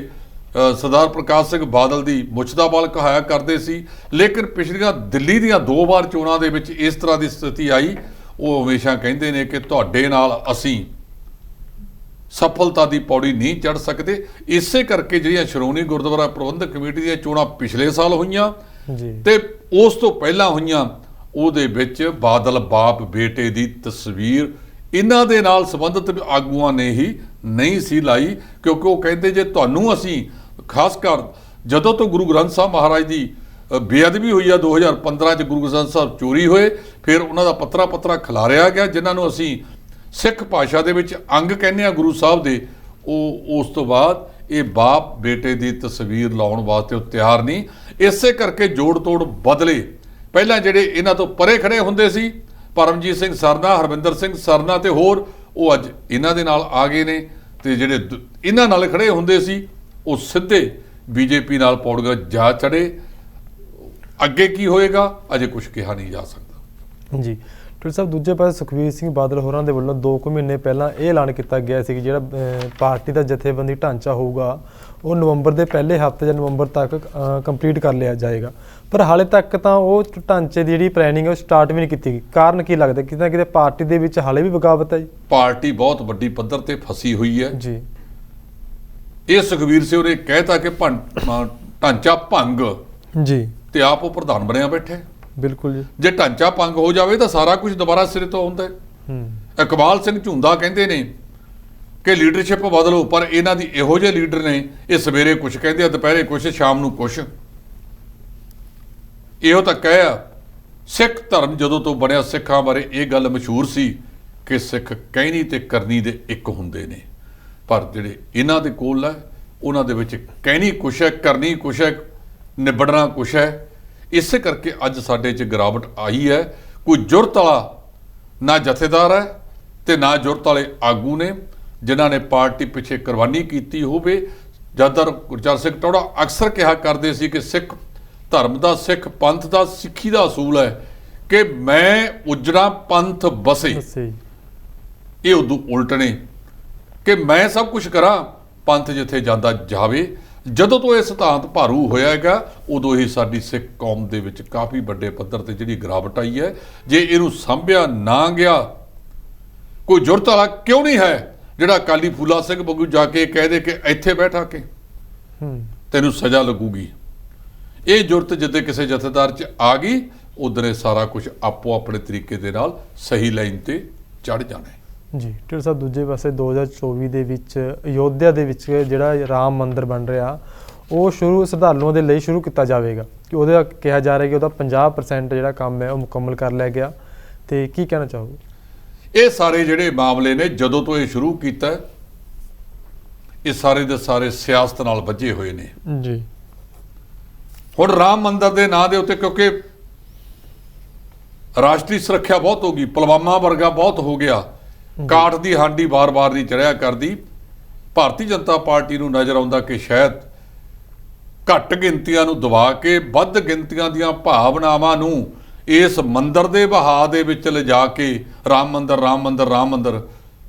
ਸਰਦਾਰ ਪ੍ਰਕਾਸ਼ ਸਿੰਘ ਬਾਦਲ ਦੀ ਮੁੱਛ ਦਾ ਬਲ ਕਹਾਇਆ ਕਰਦੇ ਸੀ, ਲੇਕਿਨ ਪਿਛਲੀਆਂ ਦਿੱਲੀ ਦੀਆਂ 2 ਵਾਰ ਚੋਣਾਂ ਦੇ ਵਿੱਚ ਇਸ ਤਰ੍ਹਾਂ ਦੀ ਸਥਿਤੀ ਆਈ। ਉਹ ਹਮੇਸ਼ਾ ਕਹਿੰਦੇ ਨੇ ਕਿ ਤੁਹਾਡੇ ਨਾਲ ਅਸੀਂ ਸਫਲਤਾ ਦੀ ਪੌੜੀ ਨਹੀਂ ਚੜ੍ਹ ਸਕਦੇ। ਇਸੇ ਕਰਕੇ ਜਿਹੜੀਆਂ ਸ਼੍ਰੋਮਣੀ ਗੁਰਦੁਆਰਾ ਪ੍ਰਬੰਧਕ ਕਮੇਟੀ ਦੀਆਂ ਚੋਣਾਂ ਪਿਛਲੇ ਸਾਲ ਹੋਈਆਂ ਤੇ ਉਸ ਤੋਂ ਪਹਿਲਾਂ ਹੋਈਆਂ, ਉਹਦੇ ਵਿੱਚ ਬਾਦਲ ਬਾਪ ਬੇਟੇ ਦੀ ਤਸਵੀਰ ਇਹਨਾਂ ਦੇ ਨਾਲ ਸੰਬੰਧਿਤ ਆਗੂਆਂ ਨੇ ਹੀ ਨਹੀਂ ਸੀ ਲਾਈ, ਕਿਉਂਕਿ ਉਹ ਕਹਿੰਦੇ ਜੇ ਤੁਹਾਨੂੰ ਅਸੀਂ ਖਾਸ ਕਰ ਜਦੋਂ ਤੋਂ ਗੁਰੂ ਗ੍ਰੰਥ ਸਾਹਿਬ ਮਹਾਰਾਜ ਦੀ ਬੇਅਦਬੀ ਹੋਈ ਆ 2015 ਚ, ਗੁਰੂ ਗ੍ਰੰਥ ਸਾਹਿਬ ਚੋਰੀ ਹੋਏ, ਫਿਰ ਉਹਨਾਂ ਦਾ ਪੱਤਰਾ ਖਿਲਾਰਿਆ ਗਿਆ, ਜਿਨ੍ਹਾਂ ਨੂੰ ਅਸੀਂ ਸਿੱਖ ਭਾਸ਼ਾ ਦੇ ਵਿੱਚ ਅੰਗ ਕਹਿੰਦੇ ਆ ਗੁਰੂ ਸਾਹਿਬ ਦੇ, ਉਹ ਉਸ ਤੋਂ ਬਾਅਦ ਇਹ ਬਾਪ ਬੇਟੇ ਦੀ ਤਸਵੀਰ ਲਾਉਣ ਵਾਸਤੇ ਉਹ ਤਿਆਰ ਨਹੀਂ। ਇਸੇ ਕਰਕੇ ਜੋੜ ਤੋੜ ਬਦਲੇ। ਪਹਿਲਾਂ ਜਿਹੜੇ ਇਹਨਾਂ ਤੋਂ ਪਰੇ ਖੜੇ ਹੁੰਦੇ ਸੀ, ਪਰਮਜੀਤ ਸਿੰਘ ਸਰਨਾ, ਹਰਵਿੰਦਰ ਸਿੰਘ ਸਰਨਾ ਤੇ ਹੋਰ, ਉਹ ਅੱਜ ਇਹਨਾਂ ਦੇ ਨਾਲ ਆ ਗਏ ਨੇ, ਤੇ ਜਿਹੜੇ ਇਹਨਾਂ ਨਾਲ ਖੜੇ ਹੁੰਦੇ ਸੀ ਉਹ ਸਿੱਧੇ ਬੀਜੇਪੀ ਨਾਲ ਪੌੜੀਆਂ ਜਾ ਚੜੇ। ਅੱਗੇ ਕੀ ਹੋਏਗਾ ਅਜੇ ਕੁਝ ਕਿਹਾ ਨਹੀਂ ਜਾ ਸਕਦਾ ਜੀ। ਡਾਕਟਰ ਸਾਹਿਬ, ਦੂਜੇ ਪਾਸੇ ਸੁਖਬੀਰ ਸਿੰਘ ਬਾਦਲ ਹੋਰਾਂ ਦੇ ਵੱਲੋਂ 2 ਮਹੀਨੇ ਪਹਿਲਾਂ ਇਹ ਐਲਾਨ ਕੀਤਾ ਗਿਆ ਸੀ ਕਿ ਜਿਹੜਾ ਪਾਰਟੀ ਦਾ ਜਥੇਬੰਦੀ ਢਾਂਚਾ ਹੋਊਗਾ ਉਹ ਨਵੰਬਰ ਦੇ ਪਹਿਲੇ ਹਫ਼ਤੇ ਜਾਂ ਨਵੰਬਰ ਤੱਕ ਕੰਪਲੀਟ ਕਰ ਲਿਆ ਜਾਏਗਾ, ਪਰ ਹਾਲੇ ਤੱਕ ਤਾਂ ਉਹ ਢਾਂਚੇ ਦੀ ਜਿਹੜੀ ਪਲੈਨਿੰਗ ਹੈ ਉਹ ਸਟਾਰਟ ਵੀ ਨਹੀਂ ਕੀਤੀ ਗਈ। ਕਾਰਨ ਕੀ ਲੱਗਦਾ? ਕਿਤੇ ਨਾ ਕਿਤੇ ਪਾਰਟੀ ਦੇ ਵਿੱਚ ਹਾਲੇ ਵੀ ਬਗਾਵਤ ਹੈ ਜੀ। ਪਾਰਟੀ ਬਹੁਤ ਵੱਡੀ ਪੱਧਰ ਤੇ ਫਸੀ ਹੋਈ ਹੈ ਜੀ। ਇਹ ਸੁਖਬੀਰ ਸਿੰਘ ਨੇ ਕਹਿਤਾ ਕਿ ਢਾਂਚਾ ਭੰਗ ਜੀ, ਤੇ ਆਪ ਉਹ ਪ੍ਰਧਾਨ ਬਣਿਆ ਬੈਠੇ। ਬਿਲਕੁਲ ਜੀ। ਜੇ ਢਾਂਚਾ ਭੰਗ ਹੋ ਜਾਵੇ ਤਾਂ ਸਾਰਾ ਕੁਝ ਦੁਬਾਰਾ ਸਿਰੇ ਤੋਂ ਹੁੰਦਾ ਹੈ। ਇਕਬਾਲ ਸਿੰਘ ਝੁੰਦਾ ਕਹਿੰਦੇ ਨੇ ਕਿ ਲੀਡਰਸ਼ਿਪ ਬਦਲੋ, ਪਰ ਇਹਨਾਂ ਦੀ ਇਹੋ ਜਿਹੇ ਲੀਡਰ ਨੇ, ਇਹ ਸਵੇਰੇ ਕੁਝ ਕਹਿੰਦੇ ਆ, ਦੁਪਹਿਰੇ ਕੁਝ, ਸ਼ਾਮ ਨੂੰ ਕੁਝ। ਇਹੋ ਤਾਂ ਕਹਿ ਆ। ਸਿੱਖ ਧਰਮ ਜਦੋਂ ਤੋਂ ਬਣਿਆ, ਸਿੱਖਾਂ ਬਾਰੇ ਇਹ ਗੱਲ ਮਸ਼ਹੂਰ ਸੀ ਕਿ ਸਿੱਖ ਕਹਿਣੀ ਤੇ ਕਰਨੀ ਦੇ ਇੱਕ ਹੁੰਦੇ ਨੇ, ਪਰ ਜਿਹੜੇ ਇਹਨਾਂ ਦੇ ਕੋਲ ਹੈ ਉਹਨਾਂ ਦੇ ਵਿੱਚ ਕਹਿਣੀ ਕੁਛ ਹੈ, ਕਰਨੀ ਕੁਛ ਹੈ, ਨਿਬੜਨਾ ਕੁਛ ਹੈ। ਇਸੇ ਕਰਕੇ ਅੱਜ ਸਾਡੇ 'ਚ ਗਿਰਾਵਟ ਆਈ ਹੈ। ਕੋਈ ਜੁਰਤ ਵਾਲਾ ਨਾ ਜਥੇਦਾਰ ਹੈ ਤੇ ਨਾ ਜੁਰਤ ਵਾਲੇ ਆਗੂ ਨੇ ਜਿਨ੍ਹਾਂ ਨੇ ਪਾਰਟੀ ਪਿੱਛੇ ਕੁਰਬਾਨੀ ਕੀਤੀ ਹੋਵੇ। ਜਦਰ ਗੁਰਚਰਨ ਸਿੰਘ ਟੌਹੜਾ ਅਕਸਰ ਕਿਹਾ ਕਰਦੇ ਸੀ ਕਿ ਸਿੱਖ ਧਰਮ ਦਾ, ਸਿੱਖ ਪੰਥ ਦਾ, ਸਿੱਖੀ ਦਾ ਅਸੂਲ ਹੈ ਕਿ ਮੈਂ ਉਜੜਾ ਪੰਥ ਬਸੇ। ਇਹ ਉਦੋਂ ਉਲਟ ਨੇ ਕਿ ਮੈਂ ਸਭ ਕੁਝ ਕਰਾਂ, ਪੰਥ ਜਿੱਥੇ ਜਾਂਦਾ ਜਾਵੇ। ਜਦੋਂ ਤੋਂ ਇਹ ਸਿਧਾਂਤ ਭਾਰੂ ਹੋਇਆ ਹੈਗਾ, ਉਦੋਂ ਹੀ ਸਾਡੀ ਸਿੱਖ ਕੌਮ ਦੇ ਵਿੱਚ ਕਾਫੀ ਵੱਡੇ ਪੱਧਰ ਤੇ ਜਿਹੜੀ ਗਿਰਾਵਟ ਆਈ ਹੈ। ਜੇ ਇਹਨੂੰ ਸੰਭਿਆ ਨਾ ਗਿਆ, ਕੋਈ ਜੁਰਤ ਵਾਲਾ ਕਿਉਂ ਨਹੀਂ ਹੈ ਜਿਹੜਾ ਅਕਾਲੀ ਫੂਲਾ ਸਿੰਘ ਵਾਂਗੂ ਜਾ ਕੇ ਕਹਿ ਦੇ ਕਿ ਇੱਥੇ ਬੈਠਾ ਕੇ ਤੈਨੂੰ ਸਜ਼ਾ ਲੱਗੂਗੀ। ਇਹ ਜੁਰਤ ਜਿੱਦੇ ਕਿਸੇ ਜਥੇਦਾਰ 'ਚ ਆ ਗਈ, ਉਧਰ ਇਹ ਸਾਰਾ ਕੁਝ ਆਪੋ ਆਪਣੇ ਤਰੀਕੇ ਦੇ ਨਾਲ ਸਹੀ ਲਾਈਨ ਤੇ ਚੜ੍ਹ ਜਾਣਾ ਹੈ ਜੀ। ਡਾਕਟਰ ਸਾਹਿਬ, ਦੂਜੇ ਪਾਸੇ 2024 ਦੇ ਵਿੱਚ ਅਯੋਧਿਆ ਦੇ ਵਿੱਚ ਜਿਹੜਾ ਰਾਮ ਮੰਦਿਰ ਬਣ ਰਿਹਾ, ਉਹ ਸ਼ਰਧਾਲੂਆਂ ਦੇ ਲਈ ਸ਼ੁਰੂ ਕੀਤਾ ਜਾਵੇਗਾ ਕਿ ਉਹਦਾ ਕਿਹਾ ਜਾ ਰਿਹਾ ਕਿ ਉਹਦਾ 50% ਜਿਹੜਾ ਕੰਮ ਹੈ ਉਹ ਮੁਕੰਮਲ ਕਰ ਲਿਆ ਗਿਆ, ਤੇ ਕੀ ਕਹਿਣਾ ਚਾਹੋਗੇ? ਇਹ ਸਾਰੇ ਜਿਹੜੇ ਮਾਮਲੇ ਨੇ ਜਦੋਂ ਤੋਂ ਇਹ ਸ਼ੁਰੂ ਕੀਤਾ, ਇਹ ਸਾਰੇ ਦੇ ਸਾਰੇ ਸਿਆਸਤ ਨਾਲ ਵੱਜੇ ਹੋਏ ਨੇ ਜੀ। ਹੁਣ ਰਾਮ ਮੰਦਿਰ ਦੇ ਨਾਂ ਦੇ ਉੱਤੇ, ਕਿਉਂਕਿ ਰਾਸ਼ਟਰੀ ਸੁਰੱਖਿਆ ਬਹੁਤ ਹੋ ਗਈ, ਪੁਲਵਾਮਾ ਵਰਗਾ ਬਹੁਤ ਹੋ ਗਿਆ, ਕਾਠ ਦੀ ਹਾਂਡੀ ਵਾਰ-ਵਾਰ ਨਹੀਂ ਚੜਿਆ ਕਰਦੀ। ਭਾਰਤੀ ਜਨਤਾ ਪਾਰਟੀ ਨੂੰ ਨਜ਼ਰ ਆਉਂਦਾ ਕਿ ਸ਼ਾਇਦ ਘੱਟ ਗਿਣਤੀਆਂ ਨੂੰ ਦਬਾ ਕੇ ਵੱਧ ਗਿਣਤੀਆਂ ਦੀਆਂ ਭਾਵਨਾਵਾਂ ਨੂੰ ਇਸ ਮੰਦਿਰ ਦੇ ਵਹਾਅ ਦੇ ਵਿੱਚ ਲਿਜਾ ਕੇ ਰਾਮ ਮੰਦਿਰ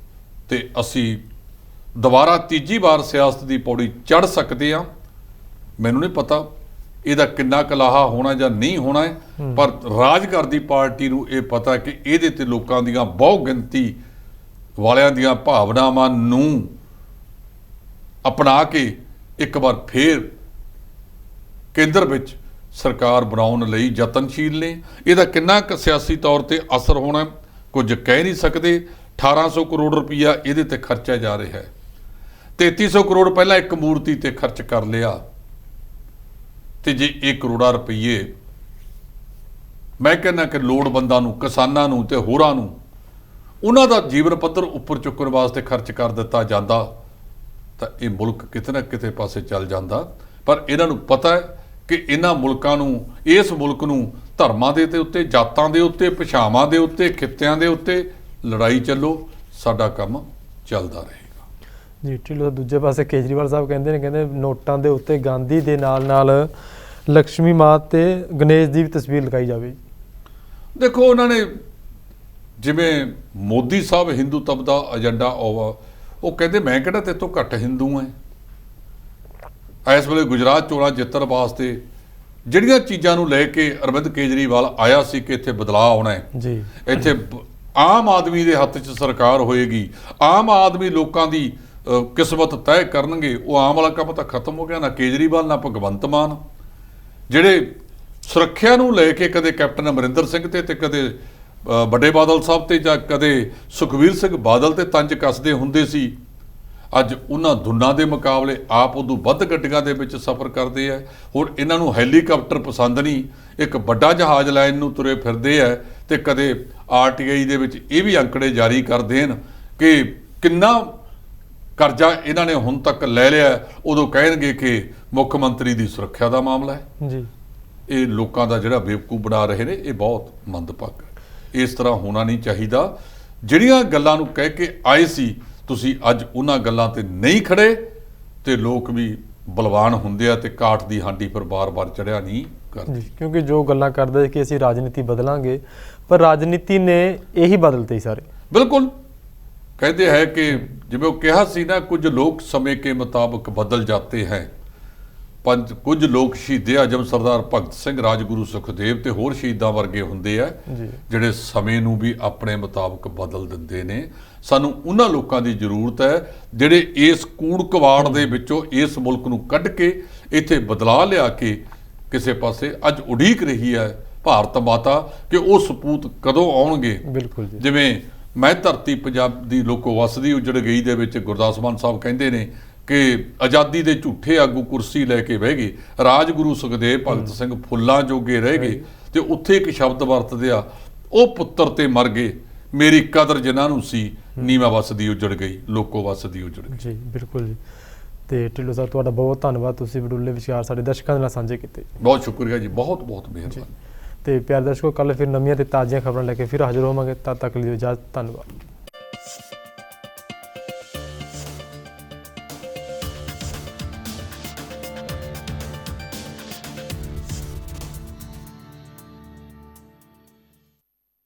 ਤੇ ਅਸੀਂ ਦੁਬਾਰਾ ਤੀਜੀ ਵਾਰ ਸਿਆਸਤ ਦੀ ਪੌੜੀ ਚੜ੍ਹ ਸਕਦੇ ਹਾਂ। ਮੈਨੂੰ ਨਹੀਂ ਪਤਾ ਇਹਦਾ ਕਿੰਨਾ ਕਲਾਹਾ ਹੋਣਾ ਜਾਂ ਨਹੀਂ ਹੋਣਾ ਹੈ, ਪਰ ਰਾਜ ਕਰਦੀ ਪਾਰਟੀ ਨੂੰ ਇਹ ਪਤਾ ਕਿ ਇਹਦੇ ਤੇ ਲੋਕਾਂ ਦੀਆਂ ਬਹੁ ਗਿਣਤੀ ਵਾਲਿਆਂ ਦੀਆਂ ਭਾਵਨਾਵਾਂ ਨੂੰ ਅਪਣਾ ਕੇ ਇੱਕ ਵਾਰ ਫੇਰ ਕੇਂਦਰ ਵਿੱਚ ਸਰਕਾਰ ਬਣਾਉਣ ਲਈ ਯਤਨਸ਼ੀਲ ਨੇ। ਇਹਦਾ ਕਿੰਨਾ ਕੁ ਸਿਆਸੀ ਤੌਰ ਤੇ ਅਸਰ ਹੋਣਾ ਕੁਝ ਕਹਿ ਨਹੀਂ ਸਕਦੇ। 1800 ਕਰੋੜ ਰੁਪਈਆ ਇਹਦੇ ਤੇ ਖਰਚਿਆ ਜਾ ਰਿਹਾ ਹੈ। 3300 ਕਰੋੜ ਪਹਿਲਾਂ ਇੱਕ ਮੂਰਤੀ ਤੇ ਖਰਚ ਕਰ ਲਿਆ, ਤੇ ਜੇ ਇਹ ਕਰੋੜਾਂ ਰੁਪਈਏ ਮੈਂ ਕਹਿੰਦਾ ਕਿ ਲੋੜਵੰਦਾਂ ਨੂੰ, ਕਿਸਾਨਾਂ ਨੂੰ ਤੇ ਹੋਰਾਂ ਨੂੰ ਉਹਨਾਂ ਦਾ ਜੀਵਨ ਪੱਧਰ ਉੱਪਰ ਚੁੱਕਣ ਵਾਸਤੇ ਖਰਚ ਕਰ ਦਿੱਤਾ ਜਾਂਦਾ ਤਾਂ ਇਹ ਮੁਲਕ ਕਿਤੇ ਨਾ ਕਿਤੇ ਪਾਸੇ ਚੱਲ ਜਾਂਦਾ। ਪਰ ਇਹਨਾਂ ਨੂੰ ਪਤਾ ਹੈ ਕਿ ਇਹਨਾਂ ਮੁਲਕਾਂ ਨੂੰ, ਇਸ ਮੁਲਕ ਨੂੰ ਧਰਮਾਂ ਦੇ ਉੱਤੇ, ਜਾਤਾਂ ਦੇ ਉੱਤੇ, ਭਾਸ਼ਾਵਾਂ ਦੇ ਉੱਤੇ, ਖਿੱਤਿਆਂ ਦੇ ਉੱਤੇ ਲੜਾਈ ਚੱਲੋ, ਸਾਡਾ ਕੰਮ ਚੱਲਦਾ ਰਹੇਗਾ। ਜੀ ਢਿੱਲੋਂ ਦੂਜੇ ਪਾਸੇ ਕੇਜਰੀਵਾਲ ਸਾਹਿਬ ਕਹਿੰਦੇ ਨੋਟਾਂ ਦੇ ਉੱਤੇ ਗਾਂਧੀ ਦੇ ਨਾਲ ਲక్ష్ਮੀ ਮਾਂ ਤੇ ਗਣੇਸ਼ ਦੀ ਵੀ ਤਸਵੀਰ ਲਗਾਈ ਜਾਵੇ। ਦੇਖੋ ਉਹਨਾਂ ਨੇ, ਜਿਵੇਂ ਮੋਦੀ ਸਾਹਿਬ ਹਿੰਦੂਤਵ ਦਾ ਏਜੰਡਾ ਉਹ ਕਹਿੰਦੇ ਮੈਂ ਕਿਹੜਾ ਤੇਰੇ ਤੋਂ ਘੱਟ ਹਿੰਦੂ ਹਾਂ। ਇਸ ਵੇਲੇ ਗੁਜਰਾਤ ਚੋਣਾਂ ਜਿੱਤਣ ਵਾਸਤੇ ਜਿਹੜੀਆਂ ਚੀਜ਼ਾਂ ਨੂੰ ਲੈ ਕੇ ਅਰਵਿੰਦ ਕੇਜਰੀਵਾਲ ਆਇਆ ਸੀ ਕਿ ਇੱਥੇ ਬਦਲਾਅ ਆਉਣਾ ਹੈ ਜੀ, ਇੱਥੇ ਆਮ ਆਦਮੀ ਦੇ ਹੱਥ 'ਚ ਸਰਕਾਰ ਹੋਏਗੀ, ਆਮ ਆਦਮੀ ਲੋਕਾਂ ਦੀ ਕਿਸਮਤ ਤੈਅ ਕਰਨਗੇ, ਉਹ ਆਮ ਵਾਲਾ ਕੰਮ ਤਾਂ ਖਤਮ ਹੋ ਗਿਆ। ਨਾ ਕੇਜਰੀਵਾਲ ਨਾ ਭਗਵੰਤ ਮਾਨ, ਜਿਹੜੇ ਸੁਰੱਖਿਆ ਨੂੰ ਲੈ ਕੇ ਕਦੇ ਕੈਪਟਨ ਅਮਰਿੰਦਰ ਸਿੰਘ ਤੇ ਕਦੇ ਵੱਡੇ ਬਾਦਲ ਸਾਹਿਬ ਤੇ ਜਾਂ ਕਦੇ ਸੁਖਬੀਰ ਸਿੰਘ ਬਾਦਲ ਤੇ ਤੰਜ ਕੱਸਦੇ ਹੁੰਦੇ ਸੀ, ਅੱਜ ਉਹਨਾਂ ਦੋਨਾਂ ਦੇ ਮੁਕਾਬਲੇ ਆਪ ਉਦੋਂ ਵੱਧ ਗੱਡੀਆਂ ਦੇ ਵਿੱਚ ਸਫ਼ਰ ਕਰਦੇ ਆ। ਹੁਣ ਇਹਨਾਂ ਨੂੰ ਹੈਲੀਕਾਪਟਰ ਪਸੰਦ ਨਹੀਂ, ਇੱਕ ਵੱਡਾ ਜਹਾਜ਼ ਲੈਣ ਨੂੰ ਤੁਰੇ ਫਿਰਦੇ ਆ। ਤੇ ਕਦੇ RTI ਦੇ ਵਿੱਚ ਇਹ ਵੀ ਅੰਕੜੇ ਜਾਰੀ ਕਰ ਦੇਣ ਕਿ ਕਿੰਨਾ ਕਰਜ਼ਾ ਇਹਨਾਂ ਨੇ ਹੁਣ ਤੱਕ ਲੈ ਲਿਆ, ਉਦੋਂ ਕਹਿਣਗੇ ਕਿ ਮੁੱਖ ਮੰਤਰੀ ਦੀ ਸੁਰੱਖਿਆ ਦਾ ਮਾਮਲਾ ਹੈ ਜੀ। ਇਹ ਲੋਕਾਂ ਦਾ ਜਿਹੜਾ ਬੇਵਕੂਫ ਬਣਾ ਰਹੇ ਨੇ, ਇਹ ਬਹੁਤ ਮੰਦਭਾਗਾ ਹੈ। ਇਸ ਤਰ੍ਹਾਂ ਹੋਣਾ ਨਹੀਂ ਚਾਹੀਦਾ। ਜਿਹੜੀਆਂ ਗੱਲਾਂ ਨੂੰ ਕਹਿ ਕੇ ਆਏ ਸੀ ਤੁਸੀਂ, ਅੱਜ ਉਹਨਾਂ ਗੱਲਾਂ ਤੇ ਨਹੀਂ ਖੜੇ ਤੇ ਲੋਕ ਵੀ ਬਲਵਾਨ ਹੁੰਦੇ ਆ ਤੇ ਕਾਠ ਦੀ ਹਾਂਡੀ ਪਰ ਬਾਰ-ਬਾਰ ਚੜਿਆ ਨਹੀਂ ਕਰਦੇ। ਕਿਉਂਕਿ ਜੋ ਗੱਲਾਂ ਕਰਦੇ ਕਿ ਅਸੀਂ ਰਾਜਨੀਤੀ ਬਦਲਾਂਗੇ, ਪਰ ਰਾਜਨੀਤੀ ਨੇ ਇਹੀ ਬਦਲਤੇ ਸਾਰੇ। ਬਿਲਕੁਲ ਕਹਿੰਦੇ ਹੈ ਕਿ ਜਿਵੇਂ ਉਹ ਕਿਹਾ ਸੀ ਨਾ, ਕੁਝ ਲੋਕ ਸਮੇਂ ਕੇ ਮੁਤਾਬਕ ਬਦਲ ਜਾਤੇ ਹੈ। ਕੁਝ ਲੋਕ ਸ਼ਹੀਦੇ ਆਜਮ ਸਰਦਾਰ ਭਗਤ ਸਿੰਘ, ਰਾਜਗੁਰੂ ਸੁਖਦੇਵ ਤੇ ਹੋਰ ਸ਼ਹੀਦਾਂ ਵਰਗੇ ਹੁੰਦੇ ਆ ਜਿਹੜੇ ਸਮੇਂ ਨੂੰ ਵੀ ਆਪਣੇ ਮੁਤਾਬਕ ਬਦਲ ਦਿੰਦੇ ਨੇ। ਸਾਨੂੰ ਉਹਨਾਂ ਲੋਕਾਂ ਦੀ ਜ਼ਰੂਰਤ ਹੈ ਜਿਹੜੇ ਇਸ ਕੂੜ ਕਵਾੜ ਦੇ ਵਿੱਚੋਂ ਇਸ ਮੁਲਕ ਨੂੰ ਕੱਢ ਕੇ ਇੱਥੇ ਬਦਲਾਅ ਲਿਆ ਕੇ ਕਿਸੇ ਪਾਸੇ ਅੱਜ ਉਡੀਕ ਰਹੀ ਹੈ ਭਾਰਤ ਮਾਤਾ ਕਿ ਉਹ ਸਪੂਤ ਕਦੋਂ ਆਉਣਗੇ। ਬਿਲਕੁਲ ਜੀ। ਜਿਵੇਂ ਮੈਂ ਧਰਤੀ ਪੰਜਾਬ ਦੀ ਲੋਕੋ ਵਸਦੀ ਉਜੜ ਗਈ ਦੇ ਵਿੱਚ ਗੁਰਦਾਸ ਮਾਨ ਸਾਹਿਬ ਕਹਿੰਦੇ ਨੇ ਕਿ ਆਜ਼ਾਦੀ ਦੇ ਝੂਠੇ ਆਗੂ ਕੁਰਸੀ ਲੈ ਕੇ ਬਹਿ ਗਏ, ਰਾਜਗੁਰੂ ਸੁਖਦੇਵ ਭਗਤ ਸਿੰਘ ਫੁੱਲਾਂ ਜੋਗੇ ਰਹਿ ਗਏ। ਤੇ ਉੱਥੇ ਇੱਕ ਸ਼ਬਦ ਵਰਤਦੇ ਆ, ਉਹ ਪੁੱਤਰ ਤੇ ਮਰ ਗਏ, ਮੇਰੀ ਕਦਰ ਜਿਨ੍ਹਾਂ ਨੂੰ ਸੀ, ਨੀਵਾ ਵਸਦੀ ਉਜੜ ਗਈ, ਲੋਕੋ ਵਸਦੀ ਉਜੜ ਗਈ। ਜੀ ਬਿਲਕੁਲ ਜੀ। ਤੇ ਢਿੱਲੋਂ ਸਾਹਿਬ ਤੁਹਾਡਾ ਬਹੁਤ ਧੰਨਵਾਦ, ਤੁਸੀਂ ਵਡੂਲੇ ਵਿਚਾਰ ਸਾਡੇ ਦਰਸ਼ਕਾਂ ਨਾਲ ਸਾਂਝੇ ਕੀਤੇ। ਬਹੁਤ ਸ਼ੁਕਰੀਆ ਜੀ, ਬਹੁਤ ਬਹੁਤ ਮਿਹਰਬਾਨੀ। ਤੇ ਪਿਆਰੇ ਦਰਸ਼ਕੋ, ਕੱਲ੍ਹ ਫਿਰ ਨਵੀਆਂ ਤੇ ਤਾਜ਼ੀਆਂ ਖਬਰਾਂ ਲੈ ਕੇ ਫਿਰ ਹਾਜ਼ਰ ਹੋਵਾਂਗੇ। ਤਦ ਤੱਕ ਲਈ ਇਜਾਜ਼ਤ, ਧੰਨਵਾਦ।